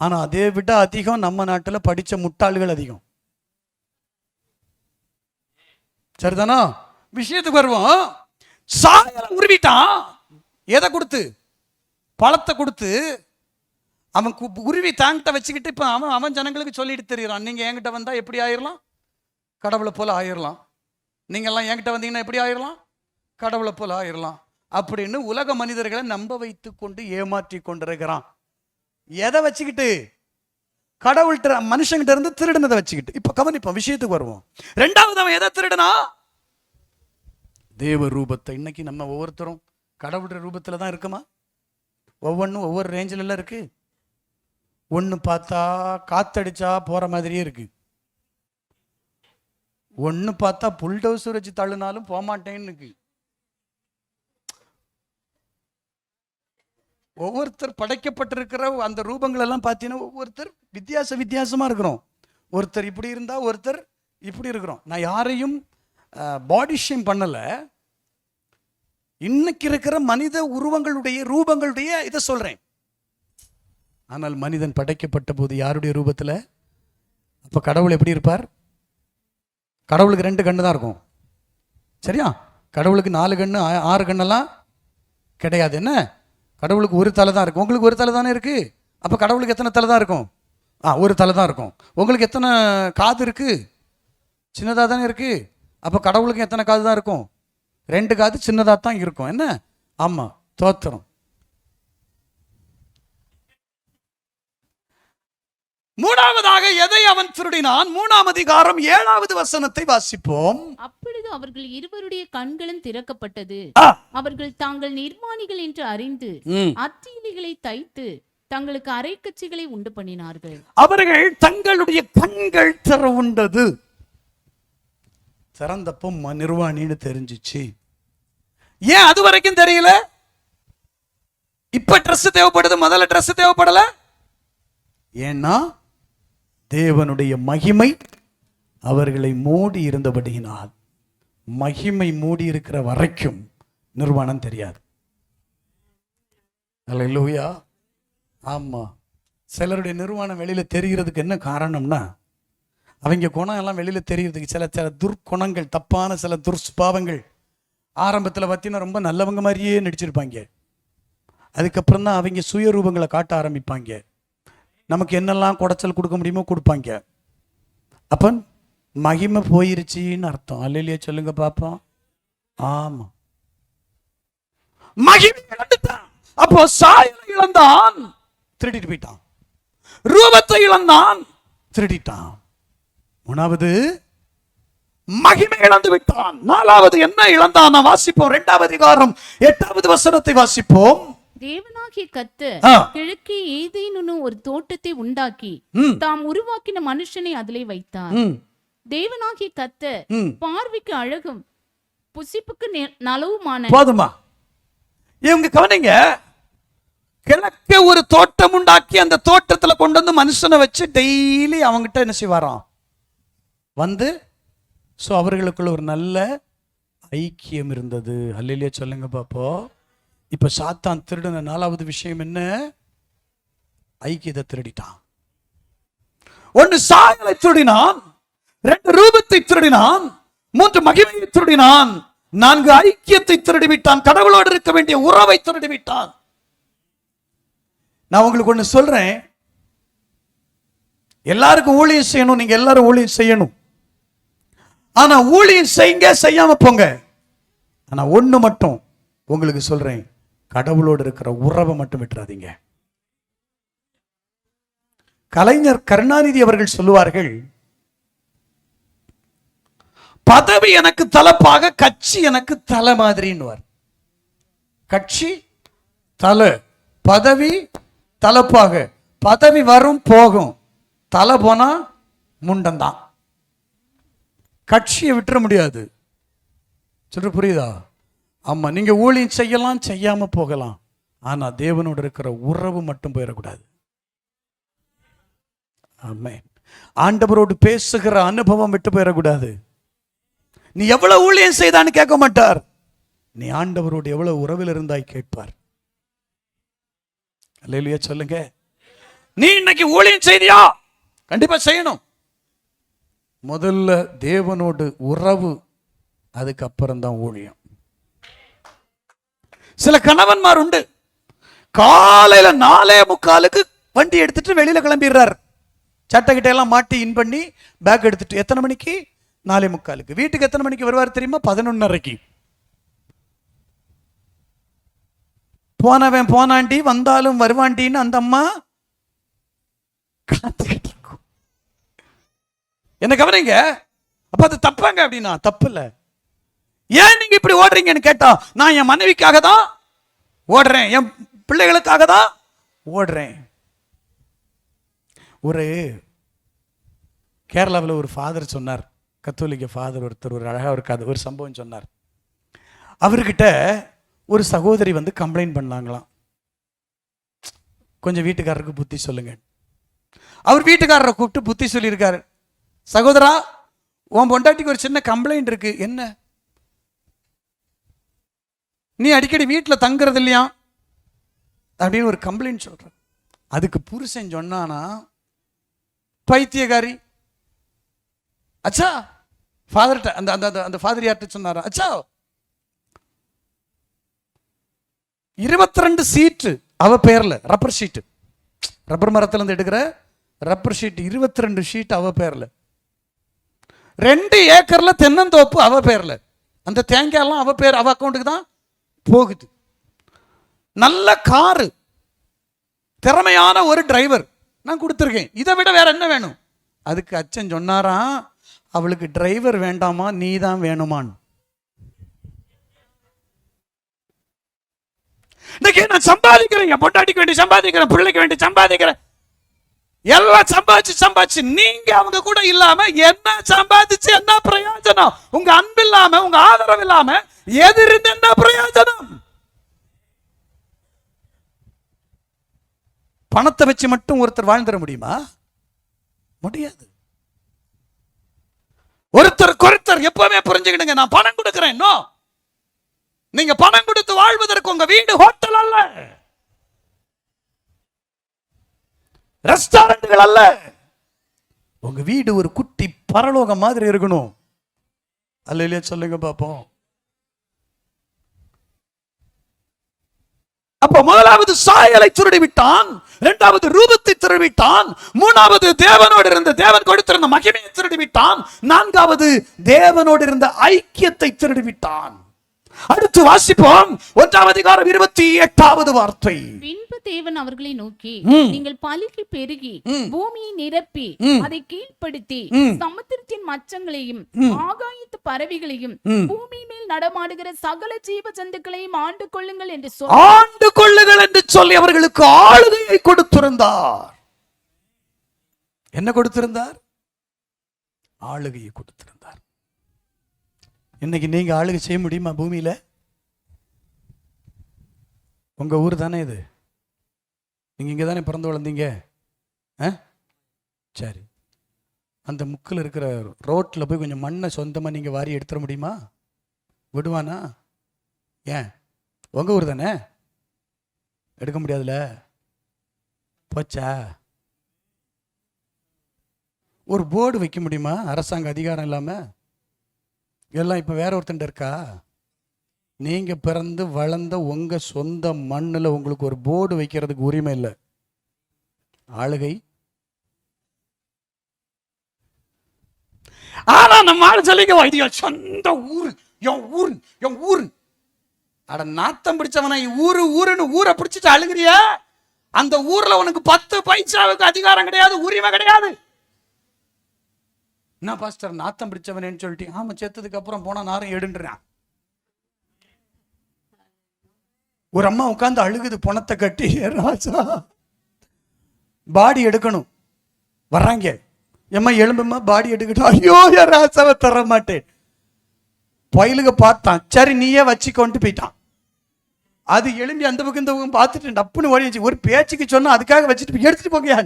ஆனா அதை விட அதிகம் நம்ம நாட்டில் படித்த முட்டாள்கள் அதிகம். சரிதானா? விஷயத்துக்கு வருவோம். சாயலை உருவிட்டான். எதை கொடுத்து? பழத்தை கொடுத்து. அவன் உருவி தாங்கிட்ட வச்சுக்கிட்டு இப்போ அவன் ஜனங்களுக்கு சொல்லிட்டு தெரியுறான், நீங்கள் என்கிட்ட வந்தால் எப்படி ஆயிடலாம்? கடவுளை போல ஆயிடலாம். நீங்கள்லாம் என்கிட்ட வந்தீங்கன்னா எப்படி ஆயிடலாம்? கடவுளை போல ஆயிடலாம் அப்படின்னு உலக மனிதர்களை நம்ப வைத்து கொண்டு ஏமாற்றி கொண்டிருக்கிறான். எதை வச்சுக்கிட்டு? கடவுள்கிட்ட மனுஷங்கிட்ட இருந்து திருடினதை வச்சுக்கிட்டு. இப்போ கவனிப்போம், விஷயத்துக்கு வருவோம். 2வது அவன் எதை திருடனா? தேவ ரூபத்தை. இன்னைக்கு நம்ம ஒவ்வொருத்தரும் கடவுளுடைய ரூபத்தில் தான் இருக்குமா? ஒவ்வொன்றும் ஒவ்வொரு ரேஞ்சில் எல்லாம் இருக்கு. ஒன்று பார்த்தா காத்தடிச்சா போற மாதிரியே இருக்கு, ஒன்று பார்த்தா புல்டோசர் வச்சு தள்ளுனாலும் போகமாட்டேன்னு இருக்கு. ஒவ்வொருத்தர் படைக்கப்பட்டிருக்கிற அந்த ரூபங்கள் எல்லாம் பார்த்தீங்கன்னா ஒவ்வொருத்தர் வித்தியாசமா இருக்கிறோம். ஒருத்தர் இப்படி இருந்தா ஒருத்தர் இப்படி இருக்கிறோம். நான் யாரையும் பாடி ஷேம் பண்ணல. இன்னைக்கு இருக்கிற மனித உருவங்களுடைய ரூபங்களுடைய இதை சொல்றேன். ஆனால் மனிதன் படைக்கப்பட்ட போது யாருடைய ரூபத்தில்? அப்ப கடவுள் எப்படி இருப்பார்? கடவுளுக்கு 2 கண்ணு தான் இருக்கும். சரியா? கடவுளுக்கு 4 கண்ணு 6 கண்ணெல்லாம் கிடையாது. என்ன? கடவுளுக்கு ஒரு தலை தான் இருக்கும். உங்களுக்கு ஒரு தலை தானே இருக்கு. அப்ப கடவுளுக்கு எத்தனை தலை தான் இருக்கும்? ஒரு தலை தான் இருக்கும். உங்களுக்கு எத்தனை காது இருக்கு? சின்னதாக தானே இருக்கு. அப்போ கடவுளுக்கு எத்தனை காது தான் இருக்கும்? 2 காது சின்னதாக தான் இருக்கும். என்ன? ஆமா, தோத்திரம். மூணாவதாக எதை அவன் திருடினான்? 3ஆம் அதிகாரம் 7வது வசனத்தை வாசிப்போம். அப்பொழுது அவர்கள் இருவருடைய கண்களும் திறக்கப்பட்டது. அவர்கள் தாங்கள் நிர்வாணிகள் என்று அறிந்து அத்தீலிகளை தைத்து தங்களுக்கு அரைக்கச்சிகளை உண்டு பண்ணினார்கள். அவர்கள் தங்களுடைய கண்கள் திறவுண்டது. திறந்தப்போ நிர்வாணின்னு தெரிஞ்சிச்சு. ஏன் அது வரைக்கும் தெரியல? இப்ப ட்ரெஸ் தேவைப்படுது, முதல்ல ட்ரெஸ் தேவைப்படல. ஏன்னா தேவனுடைய மகிமை அவர்களை மூடி இருந்தபடியினால், மகிமை மூடி இருக்கிற வரைக்கும் நிர்வாணம் தெரியாது. அல்லேலூயா. ஆமா, சிலருடைய நிர்வாணம் வெளியில தெரிகிறதுக்கு என்ன காரணம்னா, அவங்க குணம் எல்லாம் வெளியில தெரிகிறதுக்கு சில சில துர்க்குணங்கள், தப்பான சில துர்ஸ்பாவங்கள் ஆரம்பத்தில் பார்த்தீங்கன்னா ரொம்ப நல்லவங்க மாதிரியே நடிச்சிருப்பாங்க. அதுக்கப்புறம் தான் அவங்க சுயரூபங்களை காட்ட ஆரம்பிப்பாங்க. நமக்கு என்னெல்லாம் குடைச்சல் கொடுக்க முடியுமோ கொடுப்பாங்க. அப்போ மகிமை போயிருச்சின்னு அர்த்தம். அல்லையா சொல்லுங்க பாப்போம். ஆமா, மகிமை இழந்துட்டான். அப்போ சாயலை இழந்தான், திருடிட்டு போயிட்டான். ரூபத்தை இழந்தான், திருடிட்டான். 3வது மகிமை இழந்து விட்டான். 4வது என்ன இழந்தான்? வாசிப்போம் 2ஆம் அதிகாரம் 8வது வசனத்தை வாசிப்போம். தேவனாகிய கர்த்தர் கிழக்கே ஏதேனும் ஒரு தோட்டத்தை உண்டாக்கி தாம் உருவாக்கின மனுஷனை அதிலே வைத்தார். தேவனாகிய கர்த்தர் பார்வைக்கு அழகும் புசிப்புக்கு நலவுமான. போதுமா? இவங்க கவனிங்க, கிழக்கே ஒரு தோட்டம் உண்டாக்கி அந்த தோட்டத்துல கொண்டு வந்து மனுஷனை வச்சு டெய்லி அவங்ககிட்ட என்ன செய்வாராம்? வந்து அவர்களுக்குள்ள ஒரு நல்ல ஐக்கியம் இருந்தது. அல்லேலூயா சொல்லுங்க பாப்போ. இப்ப சாத்தான் திருடின 4வது விஷயம் என்ன? ஐக்கியத்தை திருடிட்டான். 1 சாயலை திருடினான், 2 ரூபத்தை திருடினான், 3 மகிமையை திருடினான், 4 ஐக்கியத்தை திருடிவிட்டான். கடவுளோடு இருக்க வேண்டிய உறவை திருடிவிட்டான். நான் உங்களுக்கு ஒண்ணு சொல்றேன், எல்லாருக்கும் ஊழியம் செய்யணும், நீங்க எல்லாரும் ஊழியம் செய்யணும். ஆனா ஊழியம் செய்யுங்க, செய்யாம போங்க. ஆனா ஒண்ணு மட்டும் உங்களுக்கு சொல்றேன், கடவுளோடு இருக்கிற உறவை மட்டும் விட்டுறாதீங்க. கலைஞர் கருணாநிதி அவர்கள் சொல்லுவார்கள், பதவி எனக்கு தலைப்பாக, கட்சி எனக்கு தலை மாதிரின்னுவார். கட்சி தலை, பதவி தலைப்பாக. பதவி வரும் போகும், தலை போனா முண்டந்தான். கட்சியை விட்டுற முடியாது. சொல்ற புரியுதா? ஆமா, நீங்க ஊழியம் செய்யலாம், செய்யாம போகலாம். ஆனா தேவனோடு இருக்கிற உறவு மட்டும் போயிடக்கூடாது. ஆமென். ஆண்டவரோடு பேசுகிற அனுபவம் விட்டு போயிடக்கூடாது. நீ எவ்வளவு ஊழியம் செய்தான்னு கேட்க மாட்டார், நீ ஆண்டவரோடு எவ்வளவு உறவில் இருந்தாய் கேட்பார். அல்லேலூயா சொல்லுங்க. நீ இன்னைக்கு ஊழியம் செய்தியா? கண்டிப்பா செய்யணும். முதல்ல தேவனோடு உறவு, அதுக்கப்புறம் தான் ஊழியம். சில கணவன்மார் உண்டு, காலையில 4:45 வண்டி எடுத்துட்டு வெளியில கிளம்பிடுறார். சட்டை கிட்ட எல்லாம் மாட்டி இன் பண்ணி பேக் எடுத்துட்டு எத்தனை மணிக்கு? 4:45. வீட்டுக்கு எத்தனை மணிக்கு வருவார் தெரியுமா? 11:30. போனவன் போனாண்டி, வந்தாலும் வருவாண்டின்னு அந்த அம்மா காத்துக்கிட்டு இருக்கும். என்ன கவனிங்க. அப்ப அது தப்பாங்க அப்படின்னா? தப்பு இல்லை. ஏன் நீங்க இப்படி ஓடுறீங்கன்னு கேட்டா, நான் என் மனைவிக்காக தான் ஓடுறேன், என் பிள்ளைகளுக்காக தான் ஓடுறேன். ஒரு கேரளாவில் ஒரு ஃபாதர் சொன்னார், கத்தோலிக்க ஃபாதர் ஒருத்தர், ஒரு அழகா ஒரு சம்பவம் சொன்னார். அவர்கிட்ட ஒரு சகோதரி வந்து கம்ப்ளைண்ட் பண்ணாங்களாம், கொஞ்சம் வீட்டுக்காரருக்கு புத்தி சொல்லுங்க. அவர் வீட்டுக்காரரை கூப்பிட்டு புத்தி சொல்லியிருக்காரு. சகோதரா, உன் பொண்டாட்டிக்கு ஒரு சின்ன கம்ப்ளைண்ட் இருக்கு. என்ன? நீ அடிக்கடி வீட்டில் தங்குறது இல்லையா அப்படின்னு ஒரு கம்ப்ளைண்ட் சொல்ற. அதுக்கு புருஷன் சொன்னானா, பைத்தியகாரி. அச்சா ஃபாதர்ட்ட அந்த அந்த ஃபாதர் யார்கிட்ட சொன்னாரா, அச்சா 22 சீட்டு அவ பேர்ல, ரப்பர் ஷீட்டு, ரப்பர் மரத்துல இருந்து எடுக்கிற ரப்பர் ஷீட், 22 ஷீட் அவ பேர்ல, 2 ஏக்கர்ல தென்னந்தோப்பு அவ பேர்ல, அந்த தேங்காய் எல்லாம் அவ பேர், அவ அக்கௌண்ட்டுக்கு தான் போகுது. நல்ல காரு, திறமையான ஒரு டிரைவர், நான் கொடுத்துருக்கேன், இதை விட வேற என்ன வேணும்? அதுக்கு அச்சன் சொன்னாராம், அவளுக்கு டிரைவர் வேண்டாமா, நீ தான் வேணுமான். இன்னைக்கு நான் சம்பாதிக்கிறேன், என் பொண்டாட்டிக்கு வேண்டி சம்பாதிக்கிறேன், பிள்ளைக்கு வேண்டி சம்பாதிக்கிறேன், எல்லாம் சம்பாதிச்சு நீங்க அவங்க கூட இல்லாம என்ன சம்பாதிச்சு என்ன பிரயோஜனம்? உங்க அன்பு இல்லாம, உங்க ஆதரவு இல்லாம எதிர்ந்து என்ன பிரயோஜனம்? பணத்தை வச்சு மட்டும் ஒருத்தர் வாழ்ந்துட முடியுமா? முடியாது. ஒருத்தர் எப்பவுமே புரிஞ்சுக்கிடுங்க, நான் பணம் கொடுக்கிறேன். நோ, நீங்க பணம் கொடுத்து வாழ்வதற்கு உங்க வீடு ஹோட்டல் அல்ல, ரெஸ்டாரண்ட்கள் அல்ல. உங்க வீடு ஒரு குட்டி பரலோகம் மாதிரி இருக்கணும். அல்லையா? சொல்லுங்க பாப்போம். அப்ப முதலாவது சாயலை திருடி விட்டான், இரண்டாவது ரூபத்தை திருடி விட்டான், மூணாவது தேவனோடு இருந்த, தேவன் கொடுத்திருந்த மகிமையை திருடி விட்டான், நான்காவது தேவனோடு இருந்த ஐக்கியத்தை திருடி விட்டான். அடுத்து வாசிப்போம் 1ஆம் அதிகாரம் 28வது வார்த்தை. பின்பு தேவன் அவர்களை நோக்கி, நீங்கள் பலுகி பெருகி பூமியை நிரப்பி அதை கீழ்ப்படுத்தி சமுத்திரத்தின் மச்சங்களையும் ஆகாயத்து பறவைகளையும் பூமி மேல் நடமாடுகிற சகல ஜீவ ஜந்துக்களையும் ஆண்டு கொள்ளுங்கள் என்று சொல்லி அவர்களுக்கு ஆளுகையை கொடுத்திருந்தார். என்ன கொடுத்திருந்தார்? ஆளுகையை கொடுத்திருந்தார். இன்னைக்கு நீங்க ஆளுகை செய்ய முடியுமா பூமியில? உங்க ஊர் தானே இது, நீங்க இங்க தானே பிறந்து வளர்ந்தீங்க. சரி, அந்த முக்கில் இருக்கிற ரோட்ல போய் கொஞ்சம் மண்ணை சொந்தமா நீங்க வாரி எடுத்துட முடியுமா? விடுவானா? ஏன்? உங்க ஊர் தானே, எடுக்க முடியாதுல. போச்சா? ஒரு போர்டு வைக்க முடியுமா அரசாங்க அதிகாரம் இல்லாம? எல்லாம் இப்ப வேற ஒருத்தன் இருக்கா? நீங்க பிறந்து வளர்ந்த உங்க சொந்த மண்ணுல உங்களுக்கு ஒரு போர்டு வைக்கிறதுக்கு உரிமை இல்லை. ஆளுகை. ஆனா நம்ம ஆளு சொல்லிக்க சொந்த ஊரு, என் ஊரு, என் ஊரு. அட நாத்தம் பிடிச்சவன ஊருன்னு ஊரை பிடிச்சிட்டு அழுகிறியா? அந்த ஊர்ல உனக்கு 10 பைசாவுக்கு அதிகாரம் கிடையாது, உரிமை கிடையாது. என்ன பாஸ்டர் நாத்தம் பிடிச்சவனேன்னு சொல்லிட்டு? ஆமா, செத்ததுக்கு அப்புறம் போனா நாரும் எடுன்றான். ஒரு அம்மா உட்கார்ந்து அழுகுது, பணத்தை கட்டி. ராஜா பாடி எடுக்கணும், வர்றாங்க. எம்மா எலும்புமா பாடி எடுக்கட்டும். ஐயோ, ராசாவை தர மாட்டேன். பயிலுக்கு பார்த்தான், சரி நீயே வச்சுக்கொண்டு போயிட்டான். அது எலும்பி அந்த பக்கம் இந்த பக்கம் பார்த்துட்டு டப்புன்னு ஓடி வச்சு, ஒரு பேச்சுக்கு சொன்னா அதுக்காக வச்சுட்டு எடுத்துட்டு போகையா.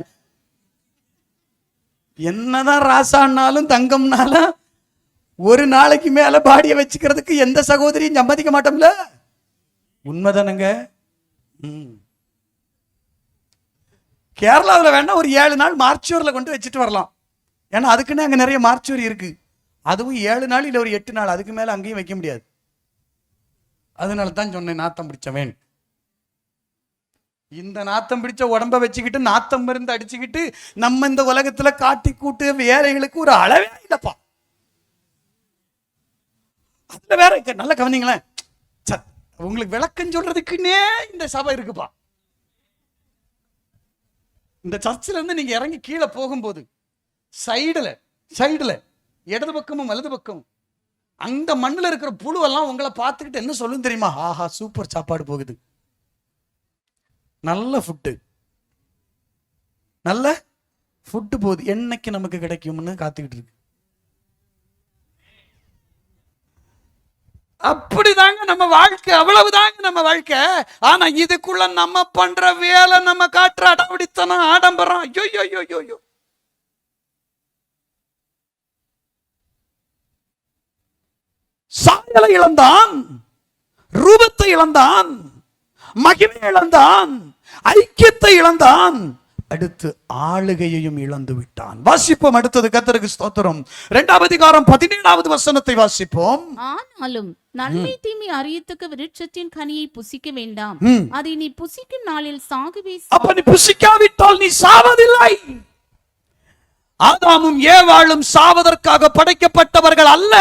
என்னதான் ராசான்னாலும் தங்கம்னாலும் ஒரு நாளைக்கு மேல பாடிய வச்சுக்கிறதுக்கு எந்த சகோதரியும் சம்மதிக்க மாட்டோம்ல. உண்மைதானுங்க. கேரளாவில் வேணா ஒரு 7 நாள் மார்ச்சூர்ல கொண்டு வச்சுட்டு வரலாம். ஏன்னா அதுக்குன்னு அங்க நிறைய மார்ச்சூர் இருக்கு. அதுவும் 7 நாள் இல்ல ஒரு 8 நாள், அதுக்கு மேல அங்கேயும் வைக்க முடியாது. அதனால தான் சொன்னேன் நாத்தம் பிடிச்சவன். இந்த நாத்தம் பிடிச்ச உடம்ப வச்சுக்கிட்டு நாத்தம் மருந்து அடிச்சுக்கிட்டு நம்ம இந்த உலகத்துல காட்டி கூட்டு வேலைகளுக்கு ஒரு அளவே இல்லப்பா. அதுல வேற நல்ல கவனிங்களேன், உங்களுக்கு விளக்கம் சொல்றதுக்குன்னே இந்த சபை இருக்குப்பா. இந்த சர்ச்சில் இருந்து நீங்க இறங்கி கீழே போகும்போது சைடுல இடது பக்கமும் வலது பக்கமும் அந்த மண்ணுல இருக்கிற புழுவெல்லாம் உங்களை பார்த்துக்கிட்டு என்ன சொல்லும் தெரியுமா? ஆஹா, சூப்பர் சாப்பாடு போகுது, நல்ல ஃபுட்டு போகுது, என்னைக்கு நமக்கு கிடைக்கும்னு காத்துக்கிட்டு இருக்கு. அப்படிதாங்க நம்ம வாழ்க்கை, அவ்வளவுதாங்க நம்ம வாழ்க்கை. ஆனா இதுக்குள்ள நம்ம பண்ற வேலை, நம்ம காட்டுற அடம்பிடித்தனம், ஆடம்பரம், ஐயோ. சாயலை இழந்தான், ரூபத்தை இழந்தான், மகிமை இழந்தான், ஐக்கியத்தை இழந்தான், அடுத்து ஆளுகையையும் இழந்து விட்டான். வாசிப்போம் அடுத்தது. கர்த்தருக்கு ஸ்தோத்திரம். 2ஆம் அதிகாரம் 17வது வசனத்தை வாசிப்போம். ஆனாலும் நன்மை தீமை அறியத்தக்க விருட்சத்தின் கனியை புசிக்க வேண்டாம், அதை நீ புசிக்கும் நாளில் சாகவே. அப்ப நீ புசிக்காவிட்டால் நீ சாவதில்லை. ஆதாமும் ஏவாளும் சாவதற்காக படைக்கப்பட்டவர்கள் அல்ல,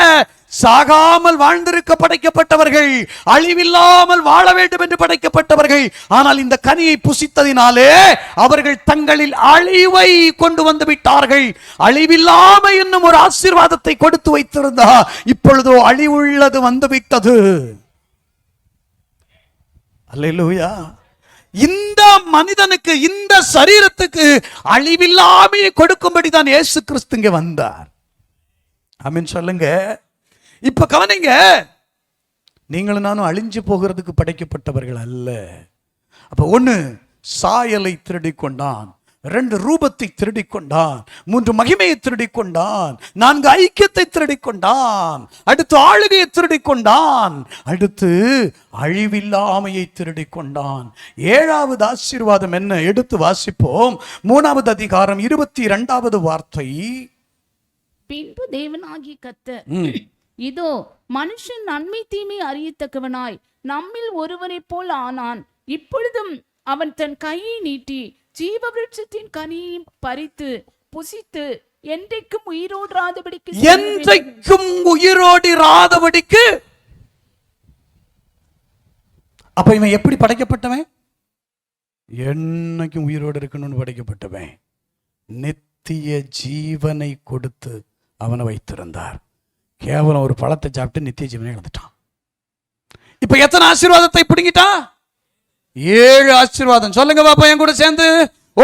சாகாமல் வாழ்ந்திருக்க படைக்கப்பட்டவர்கள், அழிவில்லாமல் வாழ வேண்டும் என்று படைக்கப்பட்டவர்கள். ஆனால் இந்த கனியை புசித்ததினாலே அவர்கள் தங்களில் அழிவை கொண்டு வந்து விட்டார்கள். அழிவில்லாம என்னும் ஒரு ஆசீர்வாதத்தை கொடுத்து வைத்திருந்தா, இப்பொழுதோ அழிவுள்ளது வந்து விட்டது. அல்லேலூயா. இந்த மனிதனுக்கு, இந்த சரீரத்துக்கு அழிவில்லாமையை கொடுக்கும்படி தான் இயேசு கிறிஸ்து இங்க வந்தார். ஆமென் சொல்லுங்க. இப்ப கவனிங்க, நீங்களும் நானும் அழிஞ்சு போகிறதுக்கு படைக்கப்பட்டவர்கள் அல்ல. அப்ப ஒண்ணு, சாயலை திருடிக் கொண்டான். 2 ரூபத்தை திருடிக் கொண்டான். 3 மகிமையை திருடிக் கொண்டான். 4 ஐக்கியத்தை திருடிக் கொண்டான். அடுத்து ஆளுகையை திருடிக் கொண்டான். அடுத்து அழிவில்லாமையை திருடிக் கொண்டான். 7வது ஆசீர்வாதம் என்ன? எடுத்து வாசிப்போம். 3வது அதிகாரம் 22வது வார்த்தை. பின்பு தேவனாகிய கர்த்தர், இதோ மனுஷன் நன்மை தீமை அறியத்தக்கவனாய் நம்மில் ஒருவனைப் போல் ஆனான். இப்பொழுதும் அவன் தன் கையை நீட்டி ஜீவவிருட்சத்தின் கனியை பறித்து புசித்து என்றைக்கும் உயிரோடிராதபடிக்கு. அப்ப இவன் எப்படி படைக்கப்பட்டவன்? என்னைக்கும் உயிரோடு இருக்கணும்னு படைக்கப்பட்டவன். நித்திய ஜீவனை கொடுத்து அவனை வைத்திருந்தார். கேவலம் ஒரு பழத்தை சாப்பிட்டு நித்திய ஜீவனை இழந்துட்டான். இப்ப எத்தனை ஆசீர்வாதத்தை பிடுங்கிட்டான்? 7 ஆசீர்வாதம். சொல்லுங்க பாப்பா என் கூட சேர்ந்து.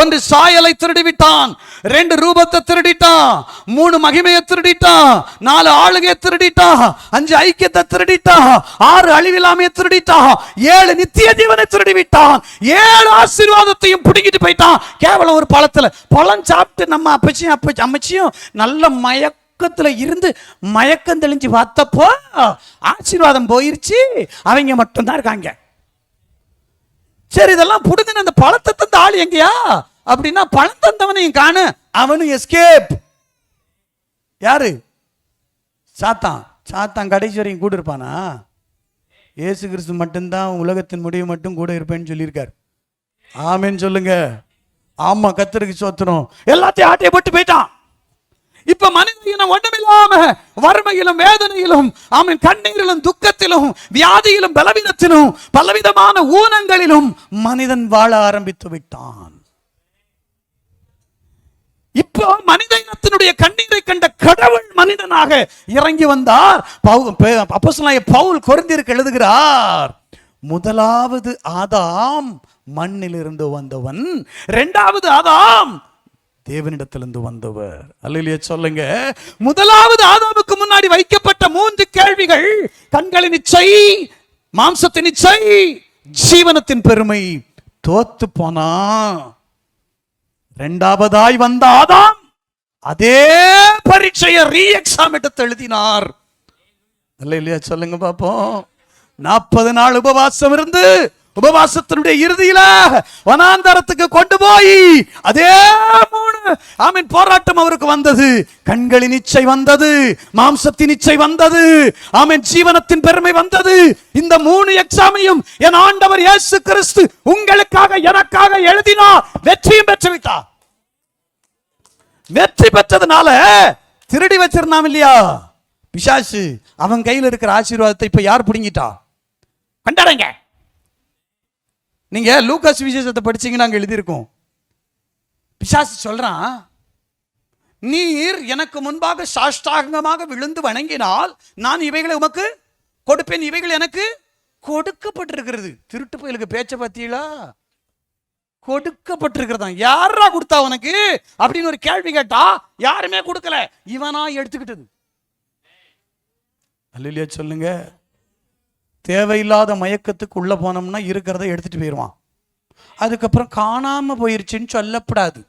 1 சாயலை திருடி விட்டான். 2 ரூபத்தை திருடிட்டான். 3 மகிமையை திருடிட்டான். 4 ஆளுகையை திருடிட்டான். 5 ஐக்கியத்தை திருடிட்டான். 6 அழிவில்லாமையை திருடிட்டான். 7 நித்திய ஜீவனை திருடி விட்டான். 7 ஆசீர்வாதத்தையும் பிடிக்கிட்டு போயிட்டான். கேவலம் ஒரு பழத்துல. பழம் சாப்பிட்டு நம்ம அம்மச்சியும் நல்ல மயக்கத்துல இருந்து மயக்கம் தெளிஞ்சு பார்த்தப்போ ஆசீர்வாதம் போயிருச்சு. அவங்க மட்டும்தான் இருக்காங்க. சரி, இதெல்லாம் புடுங்கின அந்த பழத்தை தந்த ஆள் எங்கயா அப்படின்னா, பழம் தந்தவனையும் காணு. அவனும் எஸ்கேப். யாரு? சாத்தான். சாத்தான் கடைசி வரைக்கும் கூட இருப்பானா? இயேசு கிறிஸ்து மட்டும்தான் உலகத்தின் முடிவு மட்டும் கூட இருப்பேன்னு சொல்லியிருக்காரு. ஆமென் சொல்லுங்க. ஆமா, கர்த்தருக்கு ஸ்தோத்திரம். எல்லாத்தையும் ஆட்டையை போட்டு போயிட்டான். இப்ப மனிதன் ஒண்ணுமில்லாம வறுமையிலும் வேதனையிலும், அவன் கண்ணீரிலும் துக்கத்திலும் வியாதியிலும் பலவீனத்திலும் பலவிதமான ஊனங்களிலும் மனிதன் வாழ ஆரம்பித்து விட்டான். இப்போ மனித இனத்தினுடைய கண்ணீரை கண்ட கடவுள் மனிதனாக இறங்கி வந்தார். அப்போஸ்தலனாகிய பவுல் கொரிந்தியருக்கு எழுதுகிறார், முதலாவது ஆதாம் மண்ணிலிருந்து வந்தவன், 2வது ஆதாம் தேவனிடத்திலிருந்து வந்தவர். அல்லேலூயா சொல்லுங்க. முதலாவது ஆதாமுக்கு முன்னாடி வைக்கப்பட்ட 3 கேள்விகள், கண்களின் இச்சை, மாம்சத்தின் இச்சை, ஜீவனத்தின் பெருமை, தோத்து போனா. 2வதாய் வந்த ஆதாம் அதே பரீட்சையை ரீஎக்ஸாம் எடுத்து எழுதினார். அல்லேலூயா சொல்லுங்க பாப்போம். 40 நாள் உபவாசம் இருந்து உபவாசத்தினுடைய இறுதியில வனாந்தரத்துக்கு கொண்டு போய் அதே 3 போராட்டம் அவருக்கு வந்தது. கண்களின் இச்சை வந்தது, மாம்சத்தின் இச்சை வந்தது, ஜீவனத்தின் பெருமை வந்தது. இந்த 3 எக்ஸாமையும் என் ஆண்டவர் இயேசு கிறிஸ்து உங்களுக்காக எனக்காக எழுதினார். வெற்றியும் பெற்று விட்டார். வெற்றி பெற்றதுனால திருடி வச்சிருந்தான் இல்லையா பிசாசு, அவன் கையில் இருக்கிற ஆசீர்வாதத்தை இப்ப யார் பிடுங்கிட்டா? கொண்டாடுங்க. நீங்க லூக்கா சுவிசேஷத்தை படிச்சீங்கன்னா அங்க எழுதியிருக்கும். பிசாசு சொல்றான், நீர் எனக்கு முன்பாக சாஷ்டாங்கமாக விழுந்து வணங்கினால் நான் இவைகளை உமக்கு கொடுப்பேன். இவைகள் எனக்கு கொடுக்கப்பட்டிருக்கிறது. திருட்டு பயலுக்கு பேச்ச பத்தியலா? கொடுக்கப்பட்டிருக்கிறதா? யாரா கொடுத்தா உனக்கு அப்படின்னு ஒரு கேள்வி கேட்டா யாருமே கொடுக்கல, இவனா எடுத்துக்கிட்டது. அல்லேலூயா சொல்லுங்க. தேவையில்லாத மயக்கத்துக்கு உள்ள போனோம்னா இருக்கிறத எடுத்துட்டு போயிடுவான். அதுக்கப்புறம் காணாம போயிருச்சுன்னு சொல்லப்படாது.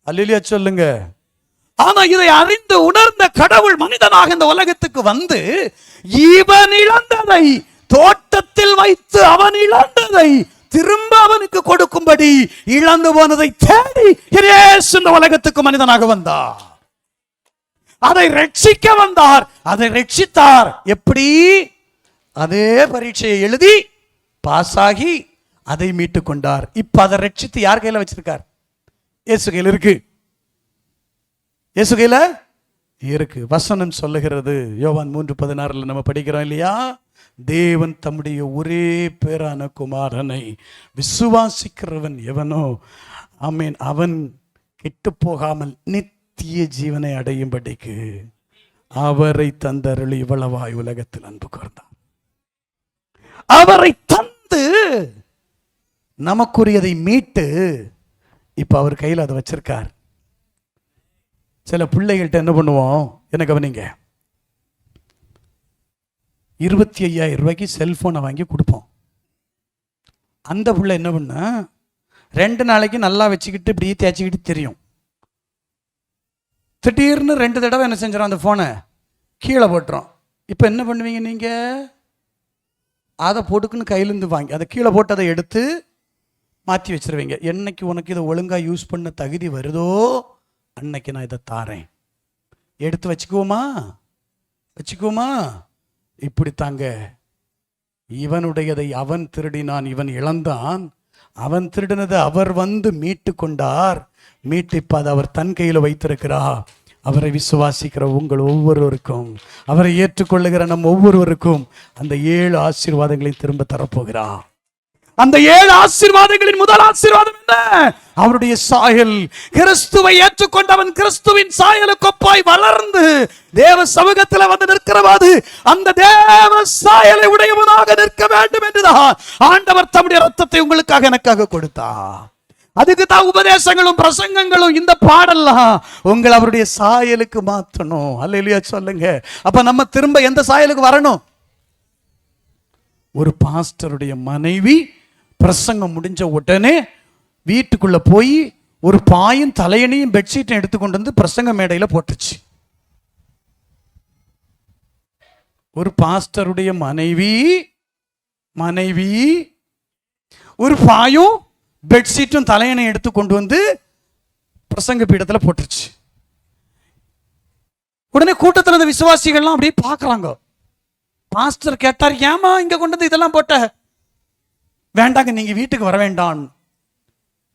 அல்லேலூயா சொல்லுங்க. ஆனா இதை அறிந்து உணர்ந்த கடவுள் மனிதனாக இந்த உலகத்துக்கு வந்து இவன் இழந்ததை, தோட்டத்தில் வைத்து அவன் இழந்ததை திரும்ப அவனுக்கு கொடுக்கும்படி இழந்து போனதை தேடி இயேசு இந்த உலகத்துக்கு மனிதனாக வந்தார். அதை ரட்சிக்க வந்தார். அதை ரட்சித்தார். எப்படி? அதே பரீட்சையை எழுதி பாஸ் ஆகி அதை மீட்டு கொண்டார். இப்ப அதை ரட்சித்து யார் கையில வச்சிருக்கார்? இயேசு கையில இருக்கு. இயேசு கையில இருக்கு. வசனம் சொல்லுகிறது, யோவான் 3:16 நம்ம படிக்கிறோம் இல்லையா, தேவன் தம்முடைய ஒரே பேரான குமாரனை விசுவாசிக்கிறவன் எவனோ ஆமென் அவன் கெட்டு போகாமல் நித்திய ஜீவனை அடையும்படிக்கு அவரை தந்தருளி இவ்வளவாய் உலகத்தில் அன்பு கூர்ந்தார். அவரை தந்து நமக்குரியதை மீட்டு இப்ப அவர் கையில் அதை வச்சிருக்கார். சில பிள்ளைகள்கிட்ட என்ன பண்ணுவோம், என்ன கவனிங்க, 25,000 ரூபாய்க்கு செல்போனை வாங்கி கொடுப்போம். அந்த பிள்ளை என்ன பண்ண 2 நாளைக்கு நல்லா வச்சுக்கிட்டு இப்படி தேய்ச்சிக்கிட்டு தெரியும். திடீர்னு 2 தடவை என்ன செஞ்சிடும், அந்த ஃபோனை கீழே போட்டுரும். இப்போ என்ன பண்ணுவீங்க நீங்கள், அதை போட்டுக்குன்னு கையிலேருந்து வாங்கி அதை கீழே போட்டு அதை எடுத்து மாற்றி வச்சிருவீங்க. என்னைக்கு உனக்கு இதை ஒழுங்காக யூஸ் பண்ண தகுதி வருதோ அன்னைக்கு நான் இதை தாரேன், எடுத்து வச்சுக்குவோமா. இப்படி தாங்க, இவனுடையதை அவன் திருடினான், இவன் இழந்தான். அவன் திருடினதை அவர் வந்து மீட்டு கொண்டார், மீட்டு அதை அவர் தன் கையில் வைத்திருக்கிறார். அவரை விசுவாசிக்கிற உங்கள் ஒவ்வொருவருக்கும், அவரை ஏற்றுக்கொள்ளுகிற நம் ஒவ்வொருவருக்கும் அந்த 7 ஆசீர்வாதங்களை திரும்ப தரப்போகிறார். அந்த 7 ஆசீர்வாதங்களின் முதல் ஆசீர்வாதம் என்ன, அவருடைய சாயல். கிறிஸ்துவை ஏற்றுக்கொண்டவன் கிறிஸ்துவின் சாயலுக்கு ஒப்பாய் வளர்ந்து தேவ சமூகத்தில் வந்து நிற்கிறவாது அந்த தேவ சாயலை உடையவனாக நிற்க வேண்டும் என்றுதான் ஆண்டவர் தம்முடைய ரத்தத்தை உங்களுக்காக எனக்காக கொடுத்தார். அதுக்கு தான் உபதேசங்களும் பிரசங்கங்களும், இந்த பாடல்லாம் உங்களை அவருடைய சாயலுக்கு மாற்றணும். அல்லேலூயா சொல்லுங்க. அப்ப நம்ம திரும்ப எந்த சாயலுக்கு வரணும், ஒரு பாஸ்டருடைய மனைவி பிரசங்கம் முடிஞ்ச உடனே வீட்டுக்குள்ள போய் ஒரு பாயும் தலையணையும் பெட்ஷீட்டும் எடுத்துக்கொண்டு வந்து பிரசங்க மேடையில போட்டுச்சு. ஒரு பாஸ்டருடைய மனைவி ஒரு பாயும் பெட்ஷீட்டும் தலையணையும் எடுத்து கொண்டு வந்து பிரசங்க பீடத்தில் போட்டுருச்சு. உடனே கூட்டத்தில் இருந்த விசுவாசிகள்லாம் அப்படியே பார்க்குறாங்க. பாஸ்டர் கேட்டார், ஏமா இங்க கொண்டு வந்து இதெல்லாம் போட்ட? வேண்டாங்க, நீங்க வீட்டுக்கு வர வேண்டாம்.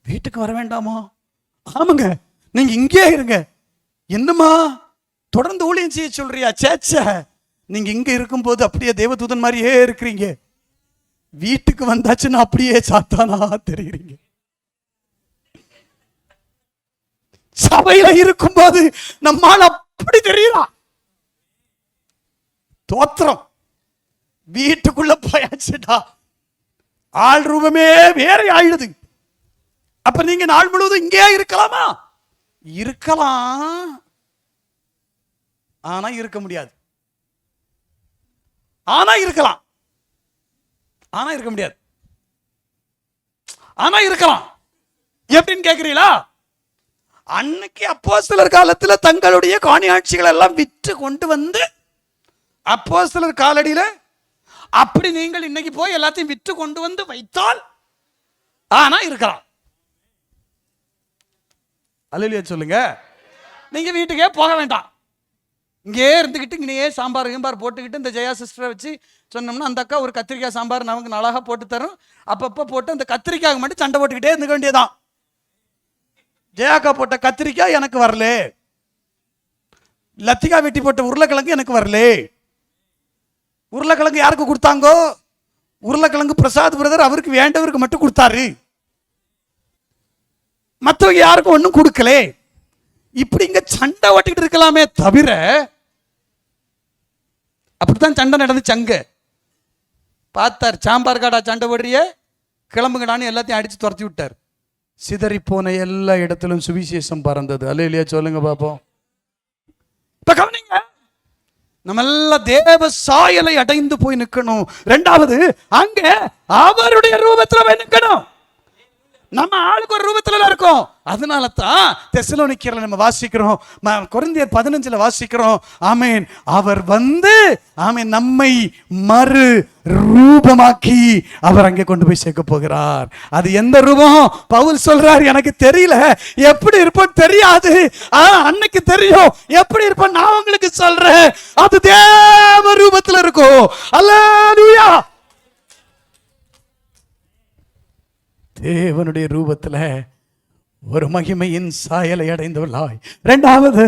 வீட்டுக்கு வர வேண்டாமா? ஆமாங்க, நீங்க இங்கே இருங்க. என்னம்மா தொடர்ந்து ஊழியம் செய்ய சொல்றியா? சேச்ச, நீங்க இங்க இருக்கும்போது அப்படியே தேவதூதன் மாதிரியே இருக்கிறீங்க, வீட்டுக்கு வந்தாச்சுன்னா அப்படியே சாத்தானா தெரியுறீங்க. சபையில இருக்கும்போது நம்மால் அப்படி தெரியலா தோத்திரம், வீட்டுக்குள்ள போயாச்சுடா ஆள் ரூபமே வேற ஆயிடுது. அப்ப நீங்க நாள் முழுவதும் இங்கே இருக்கலாமா? இருக்கலாம், ஆனா இருக்க முடியாது. ஆனா இருக்கலாம், ஆனா இருக்க முடியாது. ஆனா இருக்கலாம். எப்படின்னு கேக்குறீங்களா? அன்னைக்கு அப்போஸ்தலர் காலத்துல தங்களுடைய காணியாட்சிகள் எல்லாம் விற்று கொண்டு வந்து அப்போஸ்தலர் காலடியில அப்படி நீங்கள் இன்னைக்கு போய் எல்லாத்தையும் விற்று கொண்டு வந்து வைத்தால் ஆனா இருக்கலாம். அல்லேலூயா சொல்லுங்க. நீங்க வீட்டுக்கே போக வேண்டாம், இங்கே இருந்துக்கிட்டு இங்கேயே சாம்பார் கீம்பார் போட்டுக்கிட்டு இந்த ஜெயா சிஸ்டரை வச்சு சொன்னோம்னா அந்த அக்கா ஒரு கத்திரிக்காய் சாம்பார் நமக்கு அழகா போட்டு தரும். அப்பப்போ போட்டு அந்த கத்திரிக்காய்க்கு மட்டும் சண்டை போட்டுக்கிட்டே இருந்துக்க வேண்டியதான். ஜெயாக்கா போட்ட கத்திரிக்காய் எனக்கு வரல, லத்திகா வெட்டி போட்ட உருளைக்கிழங்கு எனக்கு வரல. உருளைக்கிழங்கு யாருக்கு கொடுத்தாங்கோ? உருளைக்கிழங்கு பிரசாத் பிரதர் அவருக்கு வேண்டவருக்கு மட்டும் கொடுத்தாரு, மற்றவங்க யாருக்கும் ஒன்றும் கொடுக்கல. இப்படி இங்க சண்டை ஓட்டிக்கிட்டு இருக்கலாமே தவிர, அப்படித்தான் சண்டை நடந்துச்சு. அங்க பார்த்தார், சாம்பார் காடா சண்டை போடுறிய, கிளம்புங்கடான்னு எல்லாத்தையும் அடிச்சு துரத்தி விட்டார். சிதறி போன எல்லா இடத்திலும் சுவிசேஷம் பறந்தது. அல்லேலூயா சொல்லுங்க பாப்போம். இப்ப கவனிங்க, நம்ம எல்லாம் தேவ சாயலை அடைந்து போய் நிற்கணும். இரண்டாவது, அங்க அவருடைய ரூபத்துல நிற்கணும். நம்ம ஆளுக்கு ஒரு ரூபத்துல இருக்கோம். அதனால தான் தெசலோனிக்கேயர்ல நம்ம வாசிக்கிறோம், கொரிந்தியர் 15 வாசிக்கிறோம். ஆமென். அவர் வந்து ஆமென் நம்மை மறு ரூபமாக்கி அவர் அங்கே கொண்டு போய் சேர்க்க போகிறார். அது எந்த ரூபம்? பவுல் சொல்றார், எனக்கு தெரியல, எப்படி இருப்போம் தெரியாது, அன்னைக்கு தெரியும் எப்படி இருப்போம். நான் உங்களுக்கு சொல்றேன், அது தேவ ரூபத்துல இருக்கும். அல்லேலூயா. தேவனுடைய ரூபத்துல ஒரு மகிமையின் சாயலை அடைந்துள்ளாய். இரண்டாவது,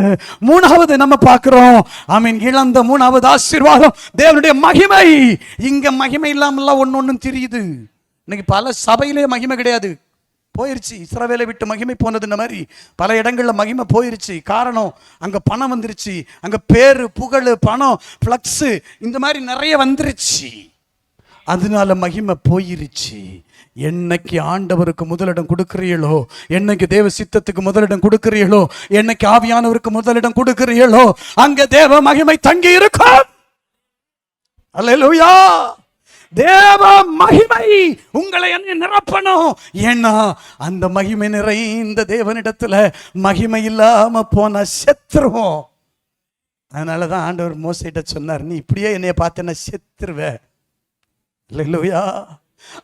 மூணாவது நம்ம பார்க்கிறோம். ஆமீன். இழந்த மூணாவது ஆசீர்வாதம் தேவனுடைய மகிமை. இங்க மகிமை இல்லாமல ஒன்னொன்னும் தெரியுது. இன்னைக்கு பல சபையிலே மகிமை கிடையாது, போயிருச்சு. இஸ்ரவேலை விட்டு மகிமை போனது இந்த மாதிரி பல இடங்கள்ல மகிமை போயிருச்சு. காரணம், அங்க பணம் வந்துருச்சு, அங்க பேரு புகழ் பணம் பிளக்ஸ் இந்த மாதிரி நிறைய வந்துருச்சு. அதனால மகிமை போயிருச்சு. என்னைக்கு ஆண்டவருக்கு முதலிடம் கொடுக்கிறீர்களோ, என்னைக்கு தேவ சித்தத்துக்கு முதலிடம் கொடுக்கிறீர்களோ, என்னைக்கு ஆவியானவருக்கு முதலிடம் கொடுக்கிறீர்களோ, அங்க தேவ மகிமை தங்கி இருக்கும். அல்லேலூயா. தேவ மகிமை உங்களை என்ன நிரப்பணும். ஏன்னா அந்த மகிமை நிறைந்த தேவனிடத்துல மகிமை இல்லாம போன செத்துருவோம். அதனாலதான் ஆண்டவர் மோசேட்ட சொன்னார், நீ இப்படியே என்னைய பார்த்தேன்னா செத்துருவ. அல்லேலூயா.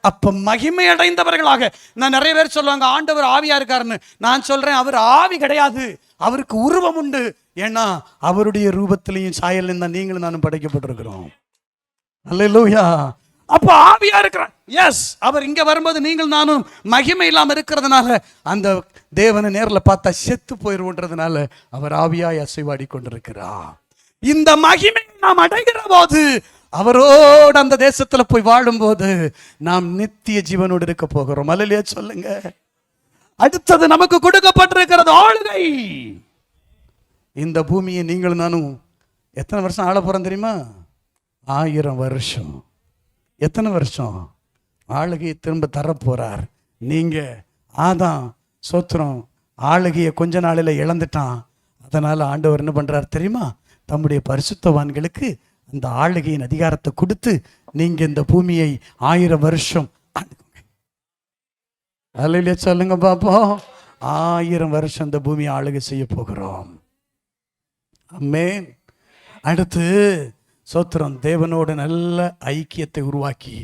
அப்ப மகிமை அடைந்தவர்களாக, நான் நிறைய பேர் சொல்லுவாங்க ஆண்டவர் ஆவியா இருக்காருன்னு. நான் சொல்றேன், அவர் ஆவி கிடையாது, அவருக்கு உருவம் உண்டு. ஏன்னா அவருடைய ரூபத்திலையும் சாயல் தான் நீங்களும் நானும் படைக்கப்பட்டிருக்கிறோம். அல்லேலூயா. அப்ப ஆவியா இருக்கிறார். எஸ், அவர் இங்க வரும்போது நீங்கள் நானும் மகிமை இல்லாம இருக்கிறதுனால அந்த தேவனை நேர்ல பார்த்தா செத்து போயிருன்றதுனால அவர் ஆவியாய் அசைவாடி கொண்டிருக்கிறார். இந்த மகிமை நாம் அடைகிற போது, அவரோடு அந்த தேசத்துல போய் வாழும் போது நாம் நித்திய ஜீவனோடு இருக்க போகிறோம். அல்லேலூயா சொல்லுங்க. அடுத்தது நமக்கு கொடுக்கப்பட்டிருக்கிறது ஆளுகை. இந்த பூமியை நீங்களும் நானும் எத்தனை வருஷம் ஆள போறோம் தெரியுமா? 1000 வருஷம். எத்தனை வருஷம் ஆளுகையை திரும்ப தரப்போறார். நீங்க ஆதாம் சோத்திரம் ஆளுகையை கொஞ்ச நாளில் இழந்துட்டான். அதனால ஆண்டவர் என்ன பண்றார் தெரியுமா? தம்முடைய பரிசுத்தவான்களுக்கு அந்த ஆளுகையின் அதிகாரத்தை கொடுத்து நீங்க இந்த பூமியை 1000 வருஷம் அல்லேலூயா சொல்லுங்க பாப்போம். 1000 வருஷம் இந்த பூமியை ஆளுகை செய்ய போகிறோம். ஆமென். அடுத்து சோத்திரம் தேவனோடு நல்ல ஐக்கியத்தை உருவாக்கி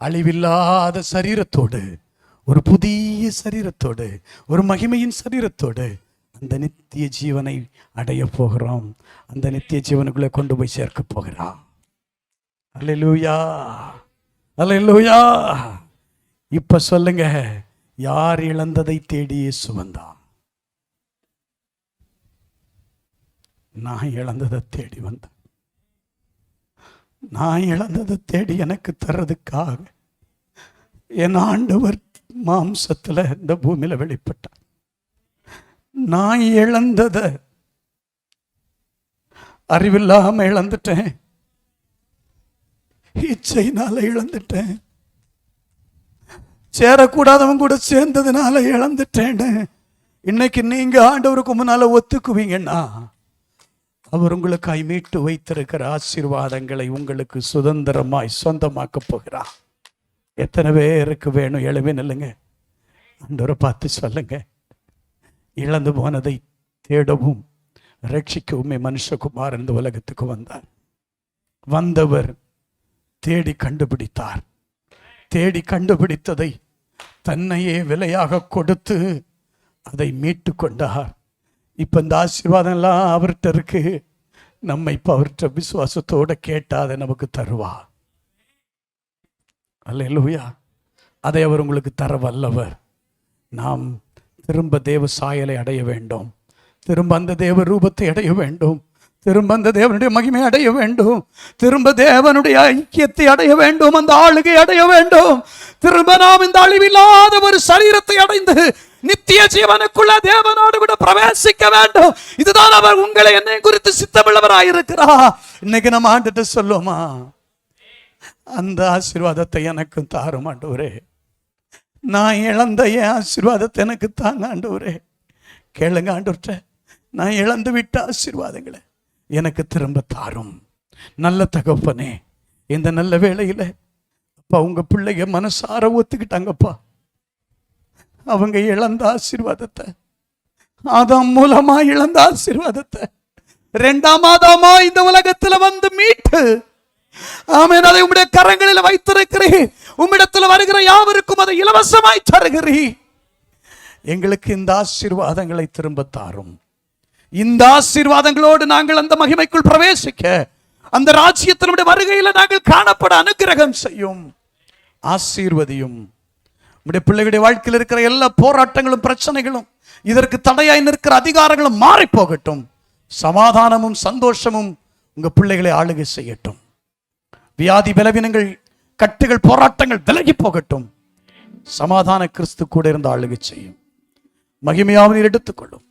அழிவில்லாத சரீரத்தோடு, ஒரு புதிய சரீரத்தோடு, ஒரு மகிமையின் சரீரத்தோடு அந்த நித்திய ஜீவனை அடைய போகிறோம். அந்த நித்திய ஜீவனுக்குள்ளே கொண்டு போய் சேர்க்க போகிறோம். அல்லேலூயா, அல்லேலூயா. இப்ப சொல்லுங்க, யார் இழந்ததை தேடி இயேசு வந்தான்? நான் இழந்ததை தேடி வந்தேன். நான் இழந்ததை தேடி எனக்கு தர்றதுக்காக என் ஆண்டவர் மாம்சத்துல இந்த பூமியில வெளிப்பட்டார். நான் இழந்ததை அறிவில்லாம இழந்துட்டேன், இச்சையினால இழந்துட்டேன், சேரக்கூடாதவன் கூட சேர்ந்ததுனால இழந்துட்டேன்னு இன்னைக்கு நீங்க ஆண்டவருக்கு முன்னால ஒத்துக்குவீங்கன்னா அவர் உங்களுக்காய் மீட்டு வைத்திருக்கிற ஆசீர்வாதங்களை உங்களுக்கு சுதந்திரமாய் சொந்தமாக்க போகிறார். எத்தனை பேருக்கு வேணும்? எழுவே நில்லுங்க, ஆண்டவரை பார்த்து சொல்லுங்க. இழந்து போனதை தேடவும் ரட்சிக்கவுமே மனுஷகுமார் இந்த உலகத்துக்கு வந்தார். வந்தவர் தேடி கண்டுபிடித்தார். தேடி கண்டுபிடித்ததை தன்னையே விலையாக கொடுத்து அதை மீட்டு கொண்டார். இப்ப இந்த ஆசீர்வாதம் எல்லாம் அவர்கிட்ட இருக்கு. நம்ம இப்ப அவர்கிட்ட விசுவாசத்தோட கேட்டா அதை நமக்கு தருவார். அல்லேலூயா. அதை அவர் உங்களுக்கு தர வல்லவர். நாம் திரும்ப தேவ சாயலை அடைய வேண்டும், திரும்ப அந்த தேவ ரூபத்தை அடைய வேண்டும், திரும்ப அந்த தேவனுடைய மகிமை அடைய வேண்டும், திரும்ப தேவனுடைய ஐக்கியத்தை அடைய வேண்டும், அந்த ஆளுகை அடைய வேண்டும். திரும்ப நாம் இந்த அழிவில்லாத ஒரு சரீரத்தை அடைந்து நித்திய ஜீவனுக்குள்ள தேவனோடு கூட பிரவேசிக்க வேண்டும். இதுதான் அவர் உங்களை என்னை குறித்து சித்தமுள்ளவராயிருக்கிறார். இன்னைக்கு நம்ம ஆண்டுட்டு சொல்லுவோமா, அந்த ஆசீர்வாதத்தை எனக்கு தாரும் ஆண்டவரே, நான் இழந்த என் ஆசீர்வாதத்தை எனக்கு தாங்க ஆண்டவரே. கேளுங்க ஆண்டவர்கிட்ட, நான் இழந்து விட்ட ஆசீர்வாதங்களை எனக்கு திரும்ப தாரும். நல்ல தகப்பனே, இந்த நல்ல வேளையில அப்பா உங்க பிள்ளைங்க மனசார ஒத்துக்கிட்டாங்கப்பா. அவங்க இழந்த ஆசீர்வாதத்தை, ஆதாம் மூலமா இழந்த ஆசீர்வாதத்தை 2ஆம் ஆதாமா இந்த உலகத்துல வந்து மீட்டு, ஆமென், அதை உம்முடைய கரங்களில் வைத்திருக்கிறேன். உம்மிடத்தில் வருகிற யாவருக்கும் அதை இலவசமாய் தருகிறேன். எங்களுக்கு இந்த ஆசீர்வாதங்களை திரும்ப தாரும். இந்த ஆசீர்வாதங்களோடு நாங்கள் அந்த மகிமைக்குள் பிரவேசிக்க, அந்த ராஜ்யத்தினுடைய வருகையில் நாங்கள் காணப்பட அனுக்கிரகம் செய்யும். ஆசீர்வதியும். உம்முடைய பிள்ளைகளுடைய வாழ்க்கையில் இருக்கிற எல்லா போராட்டங்களும் பிரச்சனைகளும் இதற்கு தடையாய் நிற்கிற அதிகாரங்களும் மாறி போகட்டும். சமாதானமும் சந்தோஷமும் உங்க பிள்ளைகளை ஆளுகை செய்யட்டும். வியாதி பலவீனங்கள், கட்டுகள், போராட்டங்கள் விலகி போகட்டும். சமாதான கிறிஸ்து கூட இருந்து ஆளுகை செய்யும். மகிமையாவை எடுத்துக்கொள்ளும்.